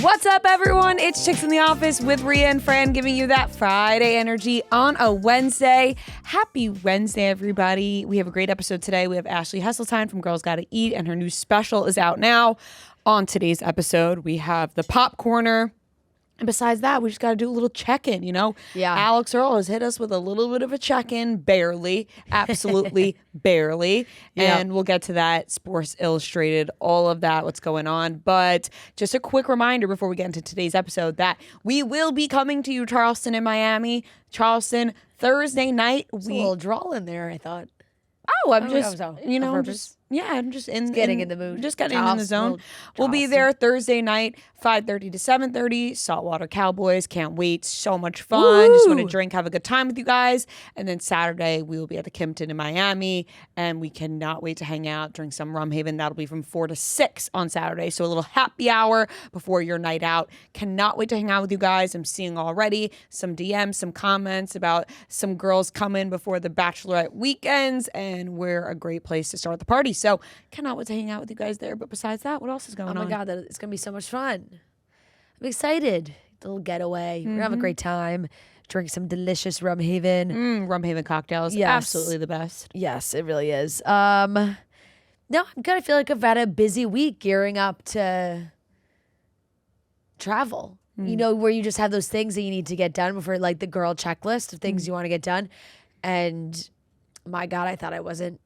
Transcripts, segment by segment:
What's up, everyone? It's Chicks in the Office with Rhea and Fran giving you that Friday energy on a Wednesday. Happy Wednesday, everybody. We have a great episode today. We have Ashley Hesseltine from Girls Gotta Eat, and her new special is out now. On today's episode, we have the Pop Corner. And besides that, we just got to do a little check-in, you know? Yeah. Alix Earle has hit us with a little bit of a check-in, barely, absolutely barely. Yeah. And we'll get to that, Sports Illustrated, all of that, what's going on. But just a quick reminder before we get into today's episode that we will be coming to you, Charleston and Miami. Charleston, Thursday night. There's a little drawl in there, I thought. Oh, I'm just getting in the mood. Just getting in the zone. We'll be there Thursday night, 5:30 to 7:30. Saltwater Cowboys. Can't wait. So much fun. Woo! Just want to drink, have a good time with you guys. And then Saturday, we will be at the Kimpton in Miami. And we cannot wait to hang out, drink some Rum Haven. That'll be from 4 to 6 on Saturday. So a little happy hour before your night out. Cannot wait to hang out with you guys. I'm seeing already some DMs, some comments about some girls coming before the Bachelorette weekends. And we're a great place to start the party. So cannot wait to hang out with you guys there. But besides that, what else is going on? Oh my God, it's going to be so much fun. I'm excited. A little getaway. We're going to have a great time. Drink some delicious Rum Haven. Rum Haven cocktails. Yes. Absolutely the best. Yes, it really is. No, I'm good. I feel like I've had a busy week gearing up to travel. You know, where you just have those things that you need to get done before, like the girl checklist of things you want to get done. And my God, I thought I wasn't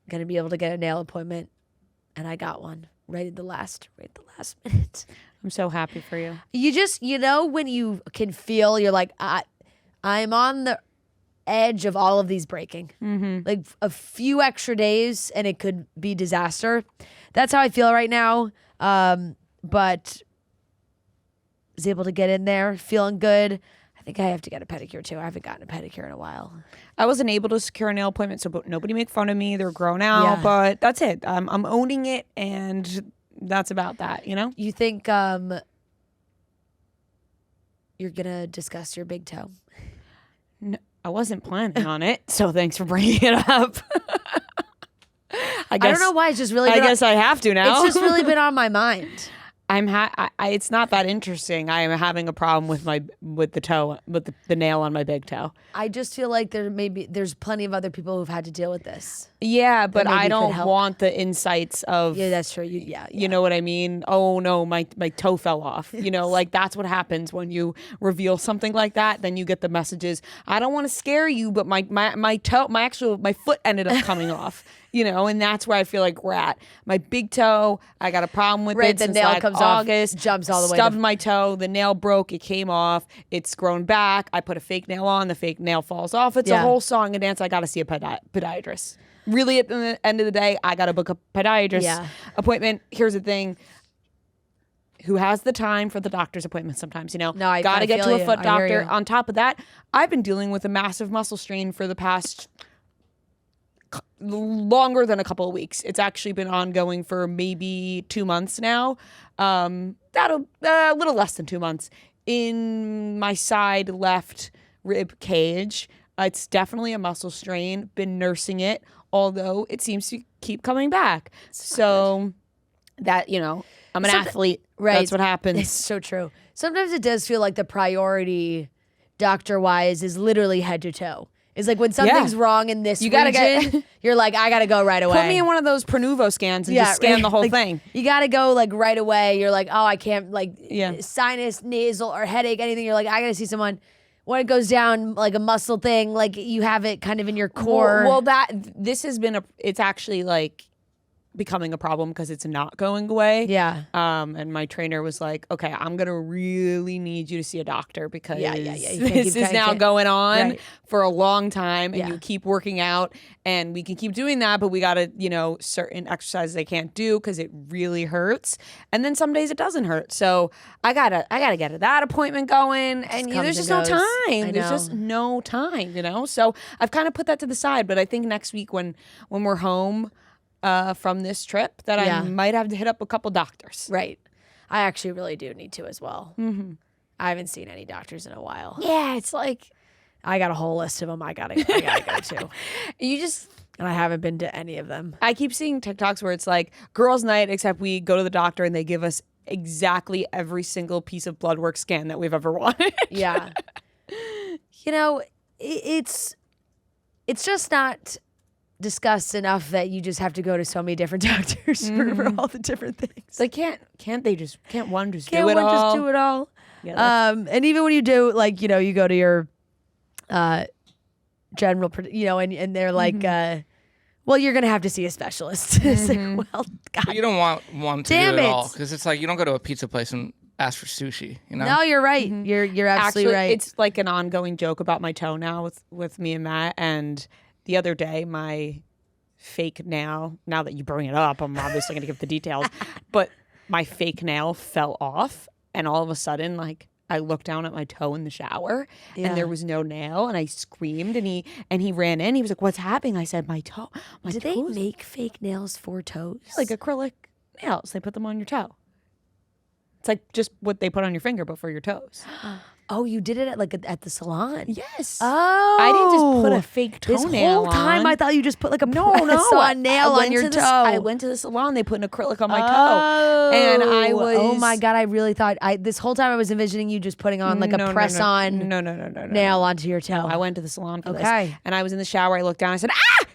going to be able to get a nail appointment. And I got one right at the last minute. I'm so happy for you. You just, you know, when you can feel, you're like, I'm on the edge of all of these breaking. Like a few extra days and it could be disaster. That's how I feel right now. But was able to get in there, feeling good. I think I have to get a pedicure too. I haven't gotten a pedicure in a while. I wasn't able to secure a nail appointment, so nobody make fun of me. They're grown out, Yeah. but that's it. I'm owning it, and that's about that, you know? You think you're gonna discuss your big toe? No, I wasn't planning on it, so thanks for bringing it up. I don't know why. It's just really. I guess I have to now. It's just really been on my mind. It's not that interesting. I am having a problem with the nail on my big toe. I just feel like there's plenty of other people who've had to deal with this. Yeah, but maybe I could don't help. want the insights of. Yeah, that's true. Yeah. You know what I mean? Oh no, my toe fell off. You know, like that's what happens when you reveal something like that. Then you get the messages. I don't want to scare you, but my foot ended up coming off. You know, and that's where I feel like we're at. My big toe, I got a problem with Right, it the since nail like comes August. off, jumps all the way Stubbed to- my toe. The nail broke. It came off. It's grown back. I put a fake nail on. The fake nail falls off. It's a Yeah. whole song and dance. I got to see a podiatrist. Really, at the end of the day, I got to book a podiatrist appointment. Here's the thing. Who has the time for the doctor's appointment sometimes, you know? No, I got to get feel to a you. foot I hear doctor. you. On top of that, I've been dealing with a massive muscle strain for the past longer than a couple of weeks. It's actually been ongoing for maybe 2 months now. That'll a little less than 2 months in my side left rib cage. It's definitely a muscle strain. Been nursing it, although it seems to keep coming back. So that, you know, I'm an athlete. Right. That's what happens. It's so true. Sometimes it does feel like the priority, doctor-wise, is literally head to toe. It's like when something's wrong in this region, you're like, I gotta go right away. Put me in one of those Pronuvo scans and just scan the whole like, thing. You gotta go like right away. You're like, oh, I can't, like sinus, nasal, or headache, anything. You're like, I gotta see someone. When it goes down like a muscle thing, like you have it kind of in your core. Well, this has been it's actually like becoming a problem because it's not going away. Yeah. And my trainer was like, okay, I'm going to really need you to see a doctor because this is now going on for a long time and you keep working out and we can keep doing that, but we got to, you know, certain exercises I can't do because it really hurts. And then some days it doesn't hurt. So I gotta get that appointment going and there's just no time. There's just no time, you know? So I've kind of put that to the side, but I think next week when we're home, from this trip that I might have to hit up a couple doctors. Right. I actually really do need to as well. Mm-hmm. I haven't seen any doctors in a while. Yeah, it's like I got a whole list of them I gotta go to. And I haven't been to any of them. I keep seeing TikToks where it's like girls' night, except we go to the doctor and they give us exactly every single piece of blood work scan that we've ever wanted. Yeah. You know, it's just not discussed enough that you just have to go to so many different doctors for all the different things. Like, can't one just Can't do it one all? just do it all? Yeah, and even when you do, like, you know, you go to your general, you know, and they're like, well, you're going to have to see a specialist. It's like, well, God. But you don't want one to Damn do it it. all, because it's like you don't go to a pizza place and ask for sushi, you know? No, you're right. You're absolutely Actually, right. it's like an ongoing joke about my toe now with me and Matt. And the other day, my fake nail, now that you bring it up, I'm obviously going to give the details, but my fake nail fell off. And all of a sudden, like, I looked down at my toe in the shower and there was no nail, and I screamed, and he ran in. He was like, "What's happening?" I said, "My toe." Did they make fake nails for toes? Like acrylic nails? They put them on your toe. It's like just what they put on your finger, but for your toes. Oh, you did it at the salon? Yes. Oh, I didn't just put a fake this toenail whole time on. I thought you just put like a a nail on your toe. I went to the salon. They put an acrylic on my toe, and I was. Oh my God! I really thought this whole time I was envisioning you just putting on like a press-on nail onto your toe. I went to the salon for this, and I was in the shower. I looked down. I said, "Ah!"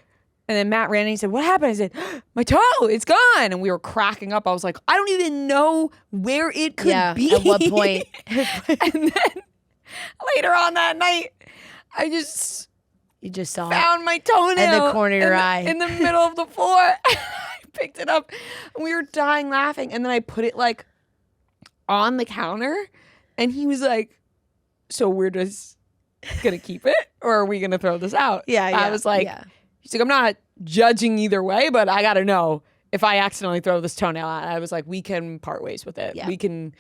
And then Matt ran and he said, "What happened?" I said, "My toe, it's gone." And we were cracking up. I was like, "I don't even know where it could be." At what point? And then later on that night, You just saw found my toenail in the corner of your eye. In the middle of the floor. I picked it up and we were dying laughing. And then I put it like on the counter and he was like, "So we're just gonna keep it or are we gonna throw this out?" I was like, he's like, "I'm not judging either way, but I gotta know if I accidentally throw this toenail out." I was like, "We can part ways with it. Yeah. We can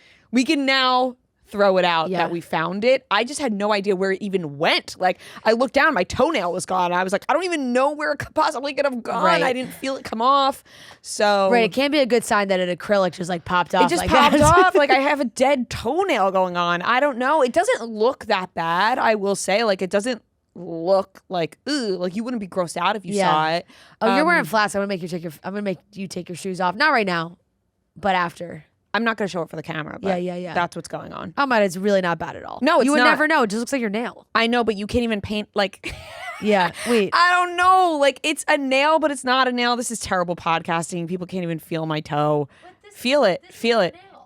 now throw it out that we found it." I just had no idea where it even went. Like, I looked down, my toenail was gone. I was like, I don't even know where it could possibly could have gone. Right. I didn't feel it come off. So Right, it can't be a good sign that an acrylic just like popped off. it just like popped that. off. Like, I have a dead toenail going on. I don't know. It doesn't look that bad, I will say. Like, it doesn't look like, ooh, like you wouldn't be grossed out if you saw it. Oh, you're wearing flats. I'm gonna make you take your shoes off. Not right now, but after. I'm not going to show it for the camera, but Yeah. that's what's going on. Oh my, it's really not bad at all. No, it's you would not. never know. It just looks like your nail. I know, but you can't even paint, like... Yeah, wait. I don't know. Like, it's a nail, but it's not a nail. This is terrible podcasting. People can't even feel my toe. Feel it.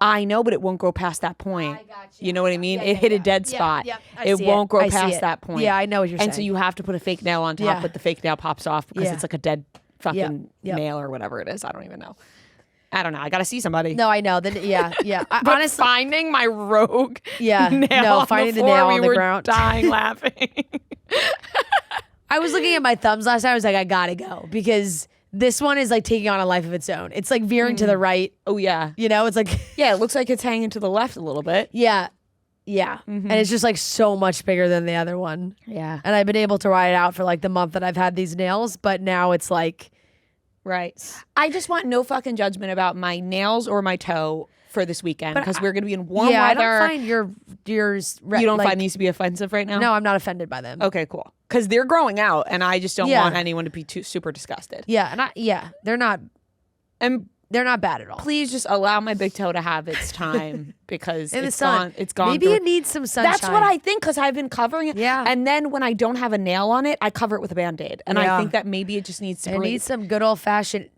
I know, but it won't go past that point. You know what I mean? It hit a dead spot. It won't go past that point. Yeah, I know what you're saying. And so you have to put a fake nail on top, but the fake nail pops off because it's like a dead fucking nail or whatever it is. I don't even know. I don't know. I got to see somebody. No, I know. Yeah. But Honestly, finding my rogue nail finding the nail on the ground. Dying laughing. I was looking at my thumbs last night. I was like, I gotta go because this one is like taking on a life of its own. It's like veering to the right. Oh yeah. You know, it's like yeah. It looks like it's hanging to the left a little bit. Yeah. And it's just like so much bigger than the other one. Yeah. And I've been able to ride it out for like the month that I've had these nails, but now it's like. Right. I just want no fucking judgment about my nails or my toe for this weekend because we're going to be in warm weather. I don't find yours. You don't find these to be offensive right now? No, I'm not offended by them. Okay, cool. Because they're growing out, and I just don't want anyone to be too super disgusted. Yeah, and they're not. And they're not bad at all. Please just allow my big toe to have its time because in the it's sun. It's gone. Maybe it needs some sunshine. That's what I think because I've been covering it. Yeah. And then when I don't have a nail on it, I cover it with a Band-Aid. And I think that maybe it just needs to breathe. It needs some good old fashioned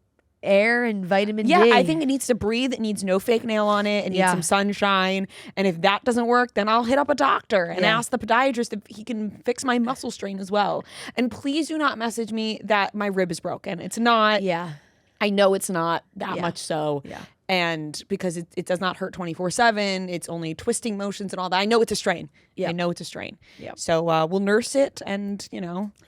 air and vitamin D. Yeah, I think it needs to breathe. It needs no fake nail on it. It needs some sunshine. And if that doesn't work, then I'll hit up a doctor and ask the podiatrist if he can fix my muscle strain as well. And please do not message me that my rib is broken. It's not. Yeah. I know it's not that much so. Yeah. And because it does not hurt 24/7, it's only twisting motions and all that. I know it's a strain. Yeah. I know it's a strain. Yeah. So we'll nurse it and,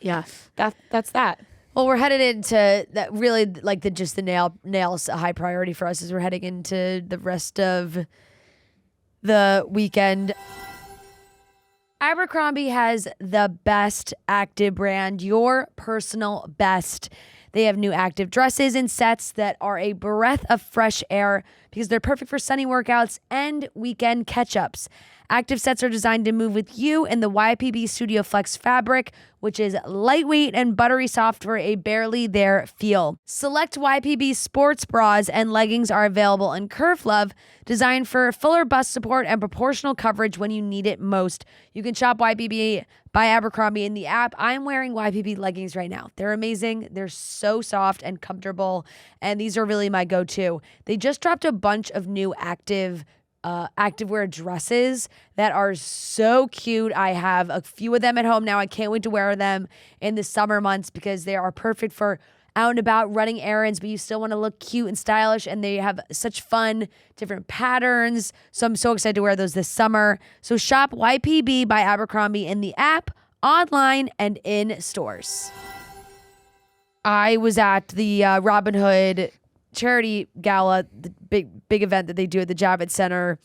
that's that. Well, we're headed into that really like the nails a high priority for us as we're heading into the rest of the weekend. Abercrombie has the best active brand, your personal best. They have new active dresses and sets that are a breath of fresh air because they're perfect for sunny workouts and weekend catch-ups. Active sets are designed to move with you in the YPB Studio Flex fabric, which is lightweight and buttery soft for a barely there feel. Select YPB sports bras and leggings are available in Curve Love, designed for fuller bust support and proportional coverage when you need it most. You can shop YPB by Abercrombie in the app. I'm wearing YPB leggings right now. They're amazing. They're so soft and comfortable, and these are really my go-to. They just dropped a bunch of new activewear dresses that are so cute. I have a few of them at home now. I can't wait to wear them in the summer months because they are perfect for out and about running errands, but you still want to look cute and stylish, and they have such fun different patterns. So I'm so excited to wear those this summer. So shop YPB by Abercrombie in the app, online, and in stores. I was at the Robin Hood charity gala, the big event that they do at the Javits Center.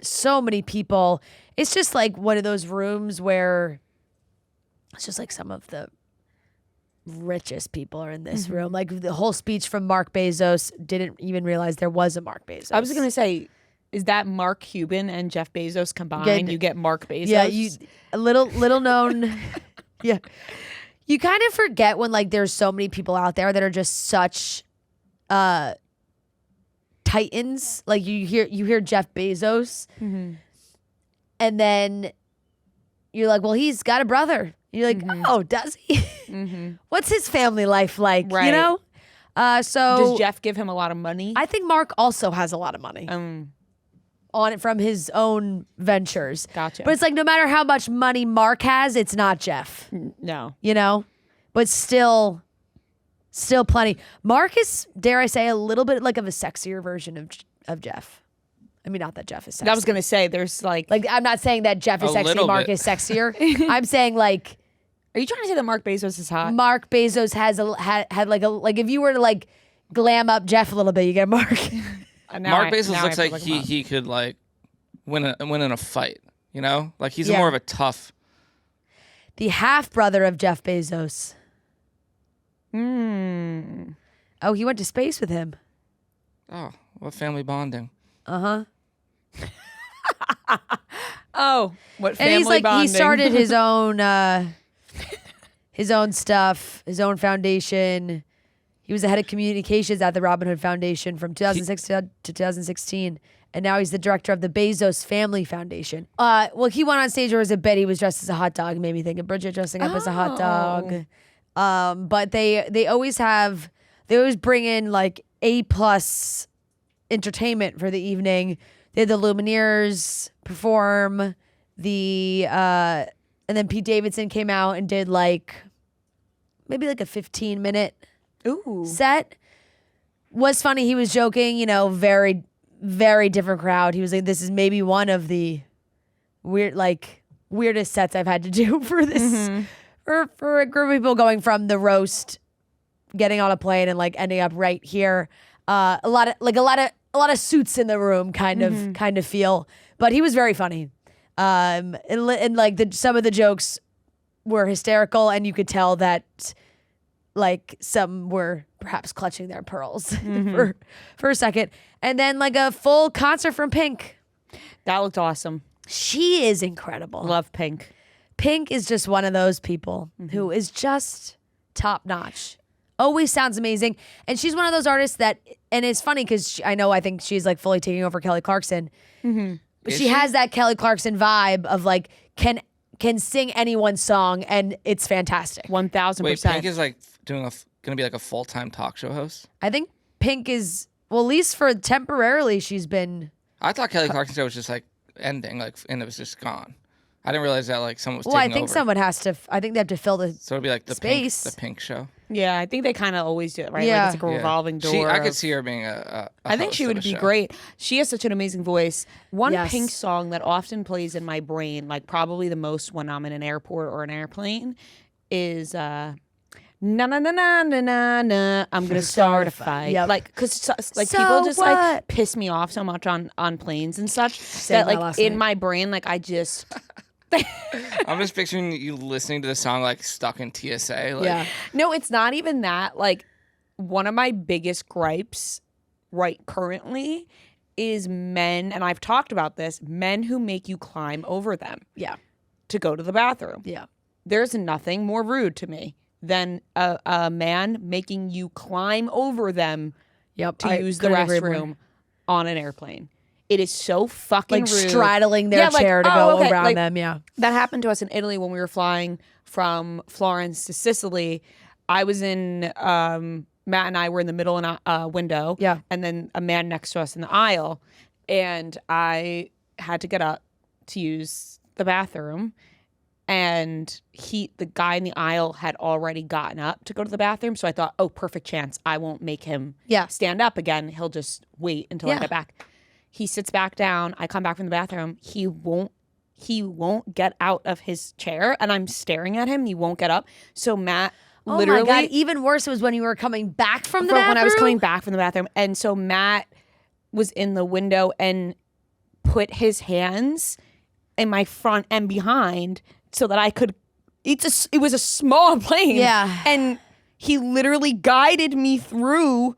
So many people. It's just like one of those rooms where it's just like some of the richest people are in this room. Like the whole speech from Mark Bezos, didn't even realize there was a Mark Bezos. I was going to say, is that Mark Cuban and Jeff Bezos combined? You get Mark Bezos. Yeah, a little known. Yeah. You kind of forget when like there's so many people out there that are just such titans. Like you hear Jeff Bezos, and then you're like, well, he's got a brother. You're like, oh, does he? What's his family life like? Right. You know? So does Jeff give him a lot of money? I think Mark also has a lot of money on it from his own ventures. Gotcha. But it's like no matter how much money Mark has, it's not Jeff. No. You know? But still plenty. Mark is, dare I say, a little bit like of a sexier version of Jeff. I mean, not that Jeff is sexy. I was going to say, there's like I'm not saying that Jeff is sexy, Mark is sexier. I'm saying like, are you trying to say that Mark Bezos is hot? Mark Bezos has had like if you were to like glam up Jeff a little bit, you get Mark. Mark Bezos looks like he could like win in a fight. You know, like he's more of a tough. The half brother of Jeff Bezos. Oh, he went to space with him. Oh, what family bonding? Oh, what family and he's like bonding. He started his own stuff, his own foundation. He was the head of communications at the Robin Hood Foundation from 2006 to 2016. And now he's the director of the Bezos Family Foundation. Well, he went on stage, or was it Betty was dressed as a hot dog? Made me think of Bridget dressing up as a hot dog. But they always bring in like A+ entertainment for the evening. They had the Lumineers perform, and then Pete Davidson came out and did like maybe like a 15-minute set. Was funny. He was joking, you know, very, very different crowd. He was like, this is maybe one of the weirdest sets I've had to do for this for a group of people going from the roast, getting on a plane and like ending up right here. A lot of suits in the room kind of feel, but he was very funny. And like some of the jokes were hysterical, and you could tell that like some were perhaps clutching their pearls for a second. And then like a full concert from Pink. That looked awesome. She is incredible. Love Pink. Pink is just one of those people who is just top notch. Always sounds amazing. And she's one of those artists that, and it's funny because I think she's like fully taking over Kelly Clarkson. But she has that Kelly Clarkson vibe of like, can sing anyone's song, and it's fantastic. 1000%. Wait, Pink is like gonna be like a full-time talk show host? I think Pink is, well, at least for temporarily, she's been. I thought Kelly Clarkson's show was just like ending, like, and it was just gone. I didn't realize that like someone was taking over. Well, I think someone has to. I think they have to fill the so it'd be like the space. the Pink show. Yeah, I think they kind of always do it, right? Yeah. Like it's like a revolving door. I could see her being a I think she would be great. She has such an amazing voice. One Yes. Pink song that often plays in my brain, like probably the most when I'm in an airport or an airplane, is na na na na na na na. I'm gonna start a fight. Yep. Like, cause like So people just what? like piss me off so much on planes and such that like in my brain, like I just. I'm just picturing you listening to the song like stuck in TSA. Like, Yeah. No, it's not even that. Like, one of my biggest gripes right currently is men, and I've talked about this, men who make you climb over them. Yeah. To go to the bathroom. Yeah. There's nothing more rude to me than a man making you climb over them to use the restroom on an airplane. It is so fucking rude. Like straddling their chair to go around them, That happened to us in Italy when we were flying from Florence to Sicily. I was in, Matt and I were in the middle of a window. Yeah. And then a man next to us in the aisle. And I had to get up to use the bathroom. And the guy in the aisle had already gotten up to go to the bathroom. So I thought, oh, perfect chance. I won't make him stand up again. He'll just wait until I get back. He sits back down. I come back from the bathroom. He won't get out of his chair. And I'm staring at him. He won't get up. So Matt literally. Oh my God. Even worse was when you were coming back from the bathroom. When I was coming back from the bathroom. And so Matt was in the window and put his hands in my front and behind so that I could. It was a small plane. Yeah. And he literally guided me through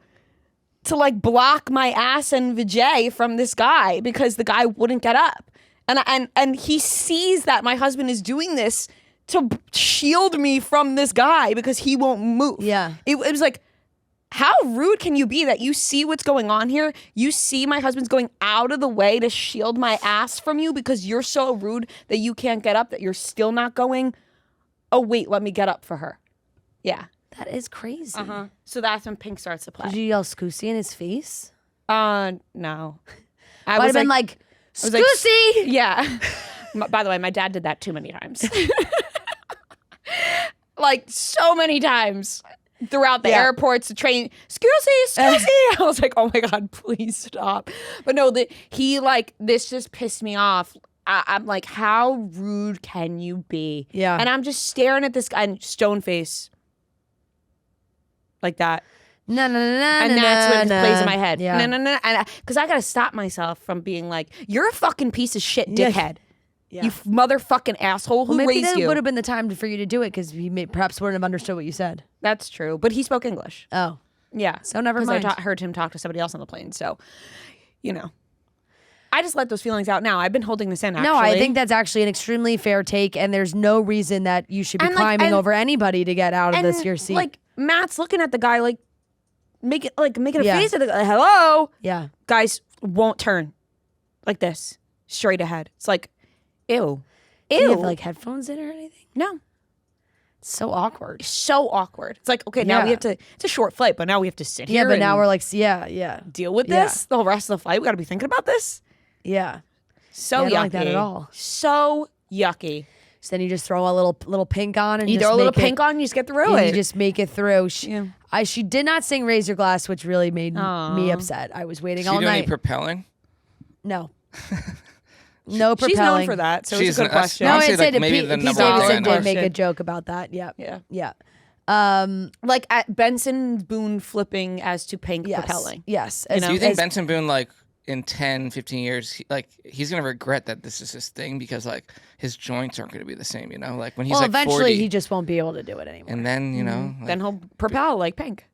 to like block my ass and vajay from this guy because the guy wouldn't get up. And he sees that my husband is doing this to shield me from this guy because he won't move. Yeah. It was like, how rude can you be that you see what's going on here? You see my husband's going out of the way to shield my ass from you because you're so rude that you can't get up, that you're still not going, oh, wait, let me get up for her. Yeah. That is crazy. So that's when Pink starts to play. Did you yell "Scusi" in his face? No. I would have been like, "Scusi!" Yeah. By the way, my dad did that too many times. Like so many times throughout the airports, the train. "Scusi!" I was like, oh my God, please stop. But no, this just pissed me off. I'm like, how rude can you be? Yeah. And I'm just staring at this guy and stone face. Like that. No. And that's what plays in my head. Yeah. No. And because I got to stop myself from being like, you're a fucking piece of shit dickhead. Yeah. You motherfucking asshole. Who raised you? Maybe that would have been the time for you to do it because he perhaps wouldn't have understood what you said. That's true. But he spoke English. Oh. Yeah. So never mind. I heard him talk to somebody else on the plane. So, I just let those feelings out now. I've been holding this in, actually. No, I think that's actually an extremely fair take, and there's no reason that you should be climbing over anybody to get out of your seat. Like, Matt's looking at the guy making a face at the guy. Hello? Yeah. Guys won't turn like this, straight ahead. It's like, ew. Do you have like headphones in or anything? No. It's so awkward. So awkward. It's like, okay, now we have to, it's a short flight, but now we have to sit here. Yeah, but now we're like, yeah. Deal with this the whole rest of the flight. We got to be thinking about this. Yeah. So yucky. I don't like that at all. So yucky. So then you just throw a little pink on and you just throw a little pink on, you just get through it. You just make it through. She did not sing "Raise Your Glass," which really made me upset. I was waiting all night. She do any propelling? No. No propelling. She's known for that, so it's a good question. No, it said maybe the Pete Davidson did make a joke about that. Yeah. Like at Benson Boone flipping as to Pink propelling. Yes. Do you think Benson Boone, like, in 10, 15 years, he's going to regret that this is his thing because, like, his joints aren't going to be the same, Like, when he's, like, 40. Well, eventually he just won't be able to do it anymore. And then, then he'll propel like Pink.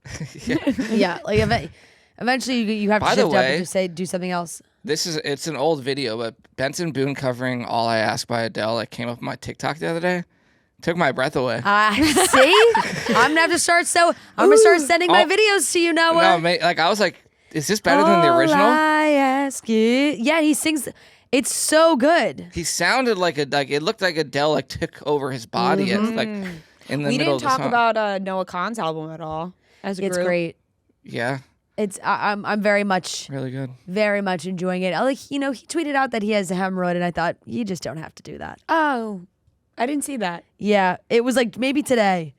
Yeah, like, eventually you have to shift up and just do something else. It's an old video, but Benson Boone covering "All I Ask" by Adele came up on my TikTok the other day. Took my breath away. See, I'm gonna have to start. I'm gonna start sending my videos to you, Noah. No, I was like, is this better than the original? All I ask you. Yeah, he sings. It's so good. He sounded like it looked like Adele took over his body in the middle of the song. We didn't talk about Noah Kahan's album at all. As a group. It's great. Yeah. I'm very much really good. Very much enjoying it. He tweeted out that he has a hemorrhoid, and I thought you just don't have to do that. Oh, I didn't see that. Yeah, it was like maybe today.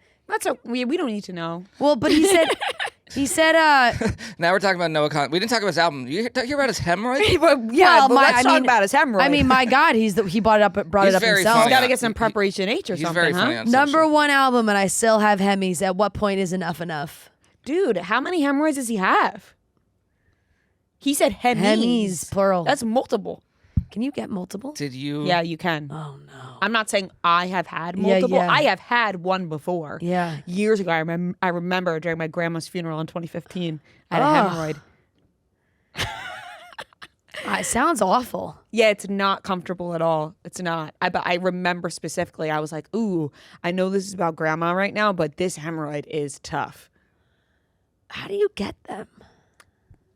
We don't need to know. Well, but he said now we're talking about Noah Kahan. We didn't talk about his album. You hear about his hemorrhoid? Let's talk about his hemorrhoid. I mean, my God, he brought it up himself. He's got to get some preparation H or he's something, very funny on Number one album, and I still have hemis. At what point is enough? Dude, how many hemorrhoids does he have? He said hemis. Hemis, plural. That's multiple. Can you get multiple? Did you? Yeah, you can. Oh, no. I'm not saying I have had multiple. Yeah. I have had one before. Yeah. Years ago, I remember during my grandma's funeral in 2015, I had a hemorrhoid. It sounds awful. Yeah, it's not comfortable at all. It's not. But I remember specifically, I was like, ooh, I know this is about grandma right now, but this hemorrhoid is tough. How do you get them?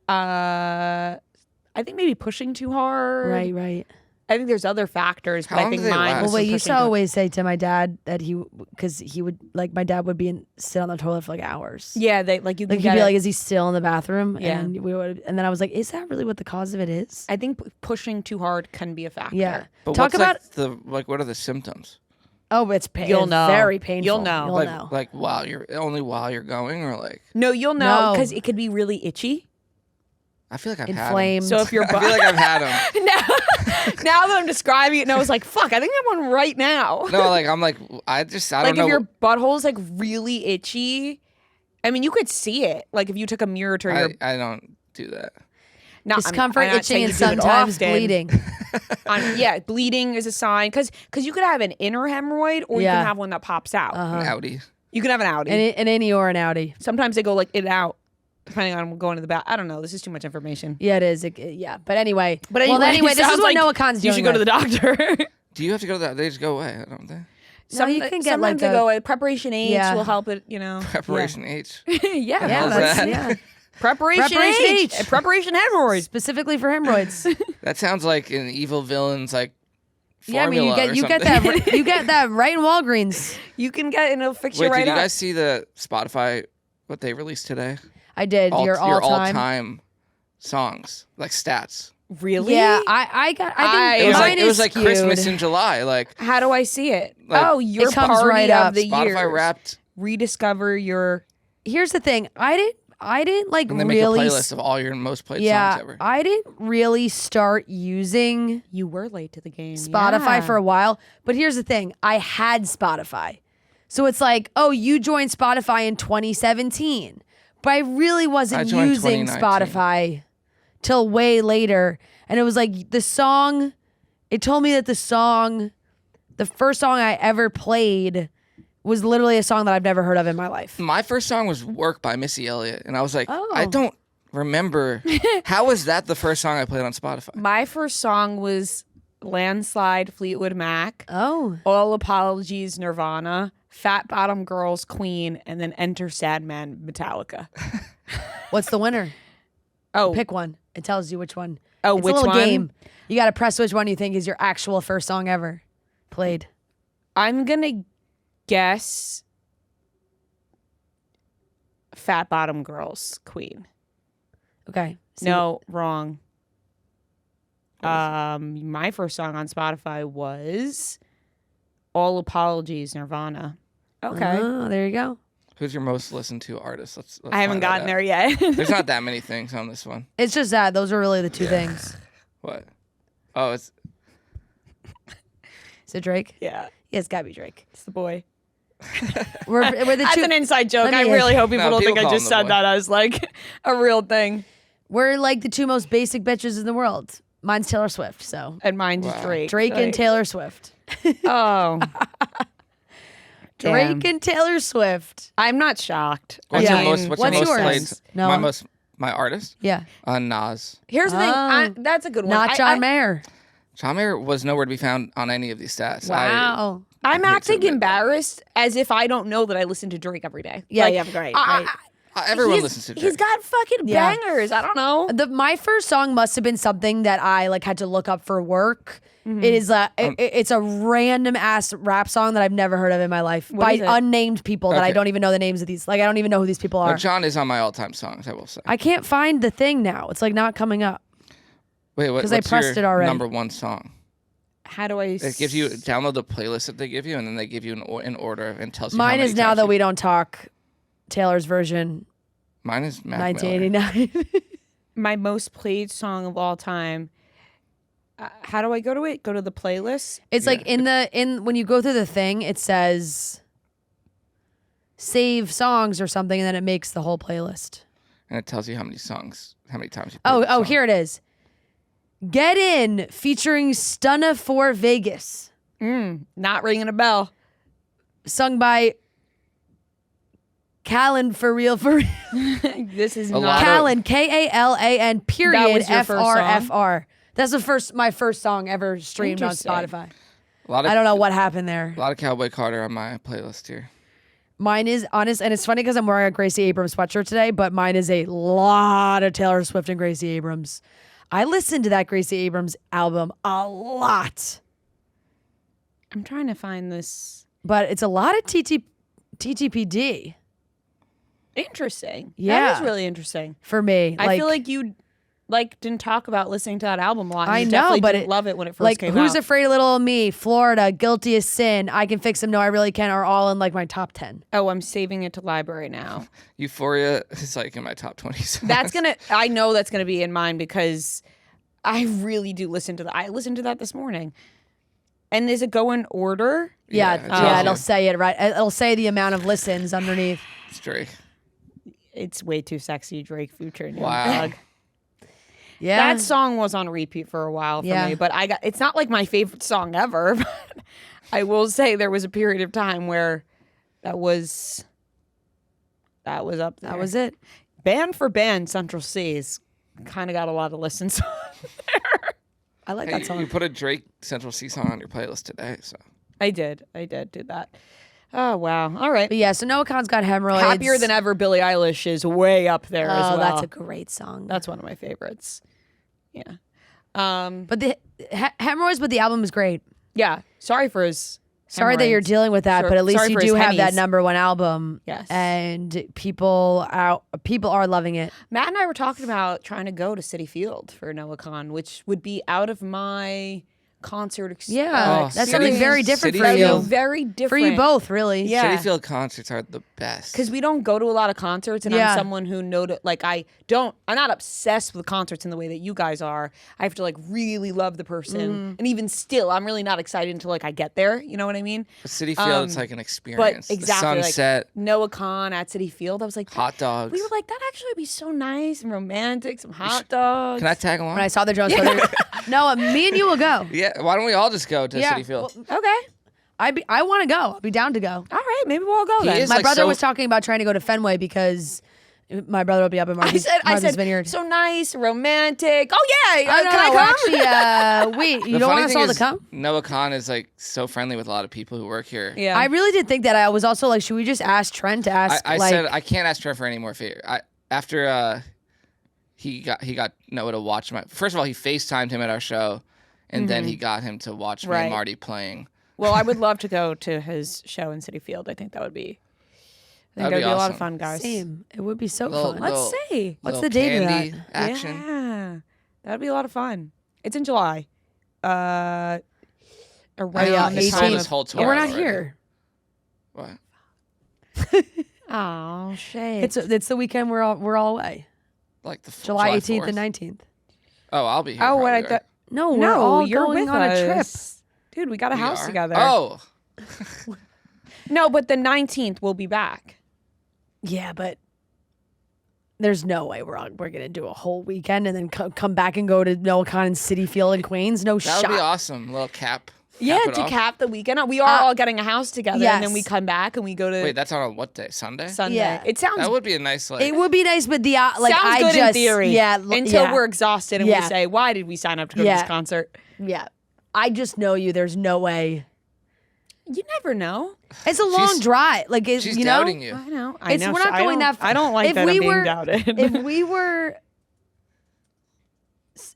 I think maybe pushing too hard. Right. I think there's other factors, but I think mine. Well, wait, you used to always say to my dad that because he would my dad would sit on the toilet for like hours. Yeah, you he'd be like, is he still in the bathroom? Yeah, and then I was like, is that really what the cause of it is? I think pushing too hard can be a factor. Yeah, but what are the symptoms? Oh, it's pain. You'll know. Very painful. You'll know. Like while you're going, or like no, you'll know because it could be really itchy. I feel like I've inflamed. had them. So if you're, I feel like I've had them. now that I'm describing it, and I was like, "Fuck, I think I have one right now." No, like I'm like I don't know. Like if your butthole is like really itchy, I mean, you could see it. Like if you took a mirror to your, I don't do that. Discomfort, itching, and sometimes bleeding. Bleeding is a sign because you could have an inner hemorrhoid or you can have one that pops out. An outie. You can have an outie, an innie or an outie. Sometimes they go like in and out. Depending on going to the bath. I don't know. This is too much information. Yeah, it is. Yeah. But anyway. Anyway, this is what Noah Khan's doing. You should go to the doctor. Do you have to go to that? They just go away, don't they? No, you can get sometimes they go away. Preparation H will help it, Preparation H? Yeah. Preparation H. Preparation hemorrhoids. Specifically for hemorrhoids. That sounds like an evil villain's like formula. Yeah, I mean, you get that right in Walgreens. You can get it and it'll fix you right up. Did you guys see the Spotify, what they released today? I did. Your all-time songs, like stats. Really? Yeah, I think it was like Christmas in July. Like, how do I see it? Like, your it comes party right of up. the Spotify years. Wrapped. Rediscover your. Here's the thing. I didn't like and they really make a playlist of all your most played songs ever. I didn't really start using. You were late to the game. Spotify for a while, but here's the thing. I had Spotify, so it's like, oh, you joined Spotify in 2017. But I really wasn't using Spotify till way later. And it was like the song, it told me that the first song I ever played was literally a song that I've never heard of in my life. My first song was Work by Missy Elliott. And I was like, I don't remember. How was that the first song I played on Spotify? My first song was Landslide, Fleetwood Mac. Oh. All Apologies, Nirvana. Fat Bottom Girls, Queen, and then Enter Sadman, Metallica. What's the winner? Oh, pick one. It tells you which one. Oh, it's which a little one? Game. You got to press which one you think is your actual first song ever played. I'm gonna guess Fat Bottom Girls, Queen. Okay. No, wrong. My first song on Spotify was All Apologies, Nirvana. Okay. Oh, there you go. Who's your most listened to artist? Let's I haven't gotten there yet. There's not that many things on this one. It's just that. Those are really the two things. What? Oh, Is it Drake? Yeah. Yeah, it's gotta be Drake. It's the boy. We're the That's an inside joke. I really hope people don't think I just said that as like a real thing. We're like the two most basic bitches in the world. Mine's Taylor Swift, so. And mine's Drake. Drake and Taylor Swift. Oh. Drake and Taylor Swift. I'm not shocked. What's yours? No. My artist? Yeah. Nas. Here's the thing. That's a good one. Not John Mayer. John Mayer was nowhere to be found on any of these stats. Wow. I'm acting embarrassed as if I don't know that I listen to Drake every day. Yeah, yeah, great. Everyone listens to Drake. He's got fucking bangers. I don't know. My first song must have been something that I like had to look up for work. Mm-hmm. It is it's a random ass rap song that I've never heard of in my life by unnamed people that I don't even know the names of these. Like I don't even know who these people are. No, John is on my all-time songs, I will say. I can't find the thing now. It's like not coming up. Wait, what's I pressed it already. Number one song? How do I? It gives you download the playlist that they give you, and then they give you in order and tells you. Mine is Now That We Don't Talk, Taylor's version. Mine is Mac 1989. My most played song of all time. How do I go to it? Go to the playlist. It's like when you go through the thing, it says save songs or something, and then it makes the whole playlist. And it tells you how many times you played Oh, here it is. Get In featuring Stunna for Vegas. Not ringing a bell. Sung by Callan for real. This is not Callan, Kalan, period, FRFR. That's my first song ever streamed on Spotify. I don't know what happened there. A lot of Cowboy Carter on my playlist here. Mine is honest, and it's funny because I'm wearing a Gracie Abrams sweatshirt today, but mine is a lot of Taylor Swift and Gracie Abrams. I listened to that Gracie Abrams album a lot. I'm trying to find this. But it's a lot of TTPD. Interesting. Yeah. That is really interesting. For me. I feel like you didn't talk about listening to that album a lot. I you know, definitely but didn't love it when it first came out. Who's Afraid of Little Me, Florida, Guilty as Sin, I Can Fix Him, No I Really Can are all in like my top 10. Oh, I'm saving it to library now. Euphoria is like in my top 20 songs. I know that's gonna be in mine because I really do listen to that. I listened to that this morning. And does it go in order? Yeah, it'll say it right. It'll say the amount of listens underneath. It's Drake. It's way too sexy, Drake Future. Wow. Yeah. That song was on repeat for a while for me, but it's not like my favorite song ever. But I will say there was a period of time where that was up there. That was it. Band for Band, Central C's kind of got a lot of listens on there. I like that song. You put a Drake Central C song on your playlist today, so. I did do that. Oh, wow. All right. But yeah, so Noah Khan's got hemorrhoids. Happier Than Ever, Billie Eilish is way up there as well. That's a great song. That's one of my favorites. Yeah. But the hemorrhoids, but the album is great. Yeah. Sorry for his Sorry that you're dealing with that, but at least you do have that number #1 album. Yes. And people are loving it. Matt and I were talking about trying to go to Citi Field for Noah Khan, which would be out of my concert experience. Yeah, that's something very different for you. Very different. For you both, really. Yeah. Citi Field concerts are the best. Because we don't go to a lot of concerts, and I'm someone who I'm not obsessed with concerts in the way that you guys are. I have to like really love the person. And even still, I'm really not excited until like I get there. You know what I mean? But Citi Field, it's like an experience. But exactly. The sunset. Like Noah Khan at Citi Field. I was like, hot dogs. We were like, that'd actually be so nice and romantic, some hot dogs. Can I tag along? When I saw the Jonas Brothers. No, me and you will go. Yeah, why don't we all just go to Citi Field? Well, okay. I want to go. I'll be down to go. All right, maybe we'll all go then. My brother was talking about trying to go to Fenway because my brother will be up in Martha's Vineyard. So nice, romantic. Oh yeah, can I come? Wait, you don't want us all to come? Noah Khan is like so friendly with a lot of people who work here. Yeah, I really did think that. I was also like, should we just ask Trent to ask? I said I can't ask Trent for any more favor. After he got Noah to watch my. First of all, he FaceTimed him at our show, and then he got him to watch me and Marty playing. Well, I would love to go to his show in Citi Field. I think that would be. That'd be a lot of fun, guys. Same. It would be so fun. Let's see. What's the date of that? Action. Yeah, that'd be a lot of fun. It's in July. Around the time this whole tour. We're not here. What? Oh shit! It's the weekend we're all away. Like the July 18th and 19th. Oh, I'll be here. Oh, what I thought. No, we're all you're going with on us. a trip. Dude, we got a house together. Oh. No, but the 19th we'll be back. Yeah, but there's no way we're gonna do a whole weekend and then come back and go to Noah Khan and Citi Field in Queens. No shot. That would be awesome. A little cap. Yeah, to cap the weekend. We are all getting a house together, and then we come back and we go to. Wait, that's on a what day? Sunday. Yeah. It sounds. That would be a nice. It would be nice, but sounds good in theory. Yeah. Until we're exhausted and we say, "Why did we sign up to go to this concert?" Yeah. I just know you. There's no way. You never know. It's a long drive. Like she's you doubting you. I know. We're not going that far. I don't like that I'm being doubted.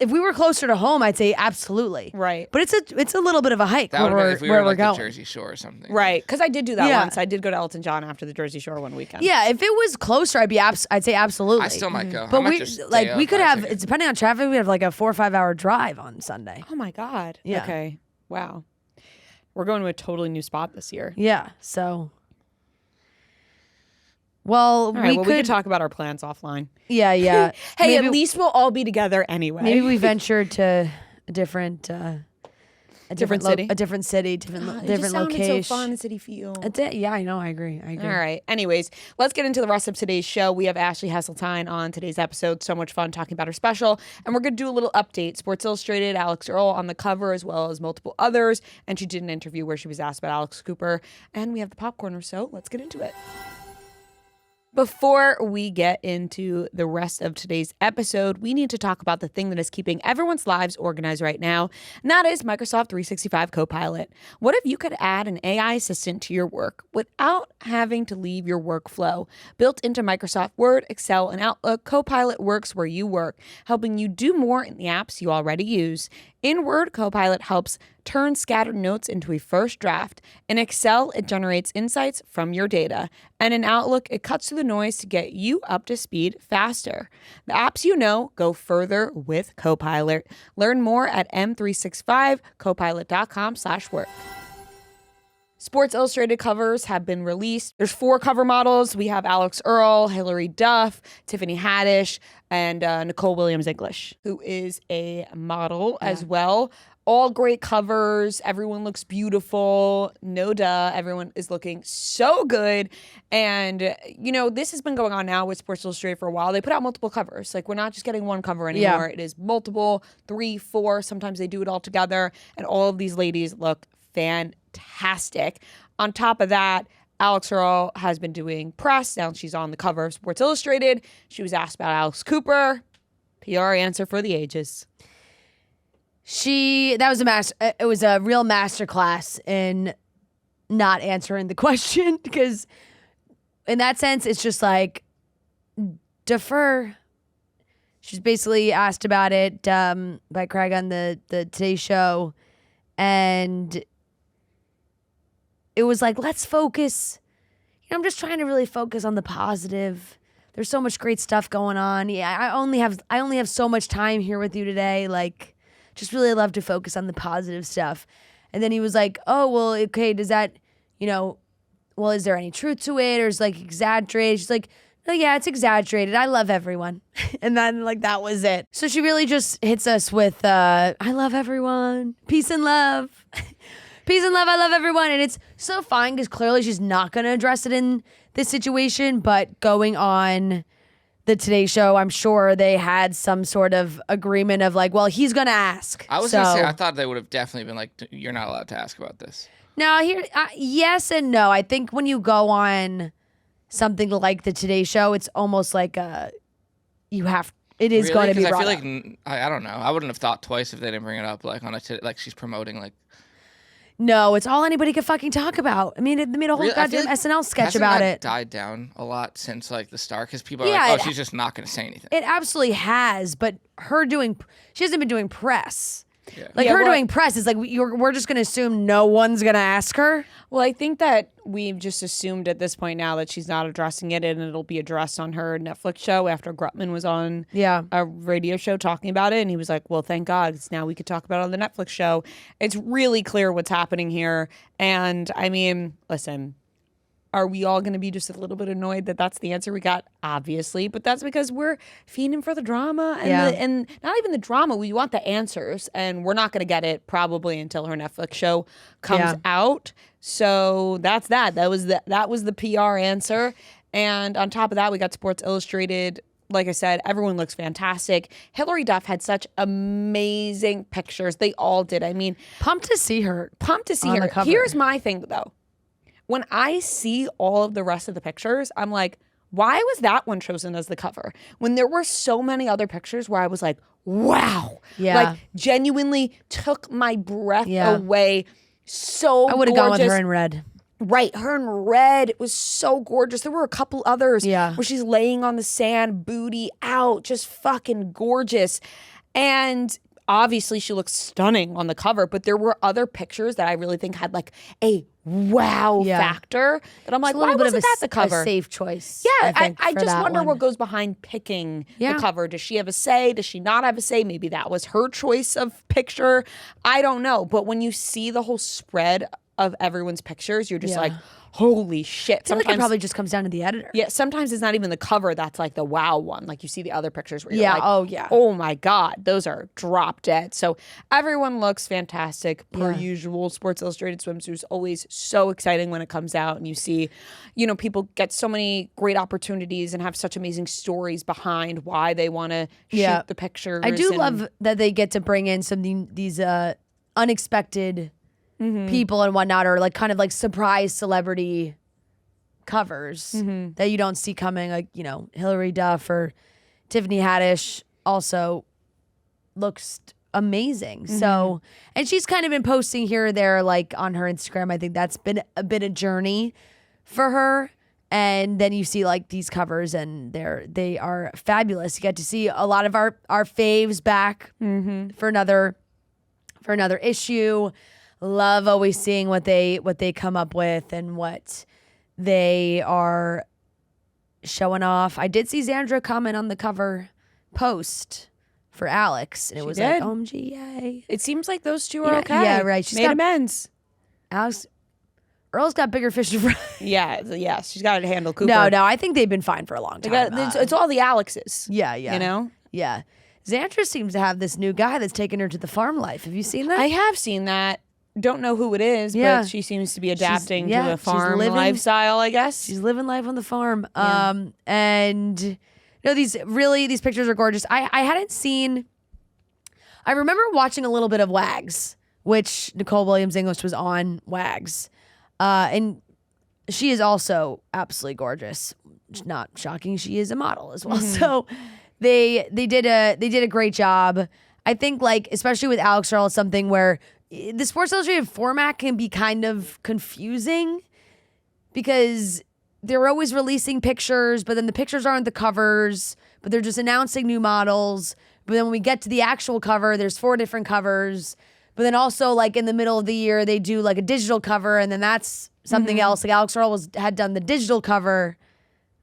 If we were closer to home, I'd say absolutely. Right. But it's a little bit of a hike that where if we were like going. the Jersey Shore or something. Right. Because I did do that once. I did go to Elton John after the Jersey Shore one weekend. Yeah. If it was closer, I'd say absolutely. I still might go. But we could have, depending on traffic, we have like a 4 or 5 hour drive on Sunday. Oh my God. Yeah. Okay. Wow. We're going to a totally new spot this year. Yeah. So. Well, we could talk about our plans offline. Yeah, yeah. Hey, at least we'll all be together anyway. Maybe we ventured to a different city, different location. So fun, Citi Field. Yeah, I know. I agree. All right. Anyways, let's get into the rest of today's show. We have Ashley Hesseltine on today's episode. So much fun talking about her special, and we're going to do a little update. Sports Illustrated, Alix Earle on the cover, as well as multiple others, and she did an interview where she was asked about Alex Cooper. And we have the popcorner, so let's get into it. Before we get into the rest of today's episode, we need to talk about the thing that is keeping everyone's lives organized right now, and that is Microsoft 365 Copilot. What if you could add an AI assistant to your work without having to leave your workflow? Built into Microsoft Word, Excel, and Outlook, Copilot works where you work, helping you do more in the apps you already use. In Word, Copilot helps turn scattered notes into a first draft. In Excel, it generates insights from your data. And in Outlook, it cuts through the noise to get you up to speed faster. The apps you know go further with Copilot. Learn more at m365copilot.com/work. Sports Illustrated covers have been released. There's 4 cover models. We have Alix Earle, Hilary Duff, Tiffany Haddish, and Nicole Williams-English, who is a model as well. All great covers. Everyone looks beautiful. No duh. Everyone is looking so good. And, you know, this has been going on now with Sports Illustrated for a while. They put out multiple covers. Like, we're not just getting one cover anymore. It is multiple, 3, 4. Sometimes they do it all together. And all of these ladies look fantastic. On top of that, Alix Earle has been doing press. Now she's on the cover of Sports Illustrated. She was asked about Alice Cooper. PR answer for the ages. It was a real masterclass in not answering the question, because in that sense, it's just like, defer. She's basically asked about it by Craig on the Today Show, and it was like, let's focus. You know, I'm just trying to really focus on the positive. There's so much great stuff going on. Yeah, I only have so much time here with you today. Like, just really love to focus on the positive stuff. And then he was like, oh, well, okay, does that, you know, well, is there any truth to it, or is like exaggerated? She's like, oh yeah, it's exaggerated. I love everyone. And then like that was it. So she really just hits us with, I love everyone. Peace and love. Peace and love. I love everyone. And it's so fine because clearly she's not going to address it in this situation, but going on the Today Show, I'm sure they had some sort of agreement of like, well, he's going to ask. I was going to say, I thought they would have definitely been like, you're not allowed to ask about this. No, yes and no. I think when you go on something like the Today Show, it's almost like it is going to be brought up. I feel like, I don't know. I wouldn't have thought twice if they didn't bring it up, like like she's promoting like. No, it's all anybody could fucking talk about. I mean, they made a whole goddamn SNL sketch about it. Died down a lot since like the start, because people are like, oh, she's just not going to say anything. It absolutely has, but she hasn't been doing press. Yeah. Like doing press is like, we're just going to assume no one's going to ask her. Well, I think that we've just assumed at this point now that she's not addressing it, and it'll be addressed on her Netflix show after Grutman was on a radio show talking about it. And he was like, well, thank God, because now we could talk about it on the Netflix show. It's really clear what's happening here. And I mean, listen, are we all going to be just a little bit annoyed that that's the answer we got? Obviously, but that's because we're fiending for the drama and not even the drama. We want the answers, and we're not going to get it probably until her Netflix show comes out. So that's that. That was the PR answer. And on top of that, we got Sports Illustrated. Like I said, everyone looks fantastic. Hilary Duff had such amazing pictures. They all did. I mean, pumped to see her. Here's my thing though. When I see all of the rest of the pictures, I'm like, why was that one chosen as the cover? When there were so many other pictures where I was like, wow. Yeah. Like, genuinely took my breath away. So I would have gone with her in red. Right, her in red. It was so gorgeous. There were a couple others where she's laying on the sand, booty out, just fucking gorgeous. And obviously she looks stunning on the cover, but there were other pictures that I really think had like a wow factor that I'm like, why wasn't that the cover? A safe choice. Yeah, I just wonder what goes behind picking the cover. Does she have a say? Does she not have a say? Maybe that was her choice of picture. I don't know. But when you see the whole spread of everyone's pictures, you're just like, holy shit. I feel like it probably just comes down to the editor. Yeah, sometimes it's not even the cover that's like the wow one. Like you see the other pictures where you're like, oh my God, those are drop dead. So everyone looks fantastic per usual. Sports Illustrated Swimsuit is always so exciting when it comes out, and you see, you know, people get so many great opportunities and have such amazing stories behind why they want to shoot the pictures. I do love that they get to bring in these unexpected people and whatnot, or like kind of like surprise celebrity covers that you don't see coming, like, Hilary Duff or Tiffany Haddish also looks amazing. So, and she's kind of been posting here or there, like on her Instagram. I think that's been a bit of journey for her. And then you see like these covers, and they are fabulous. You get to see a lot of our faves back for another issue. Love always seeing what they come up with and what they are showing off. I did see Xandra comment on the cover post for Alix, and it was like, OMG, yay. It seems like those two are okay. Yeah, right. She's made amends. Alix Earle's got bigger fish to fry. Yeah, she's got to handle Cooper. No, I think they've been fine for a long time. It's all the Alexes. Yeah. Yeah. Xandra seems to have this new guy that's taken her to the farm life. Have you seen that? I have seen that. Don't know who it is, but she seems to be adapting to the farm lifestyle, I guess. She's living life on the farm. And these pictures are gorgeous. I hadn't seen. I remember watching a little bit of Wags, which Nicole Williams English was on Wags. And she is also absolutely gorgeous. Not shocking, she is a model as well. So they did a great job. I think, like, especially with Alix Earle, it's something where the Sports Illustrated format can be kind of confusing because they're always releasing pictures, but then the pictures aren't the covers, but they're just announcing new models. But then when we get to the actual cover, there's 4 different covers. But then also, like, in the middle of the year, they do like a digital cover, and then that's something else. Like Alix Earle had done the digital cover,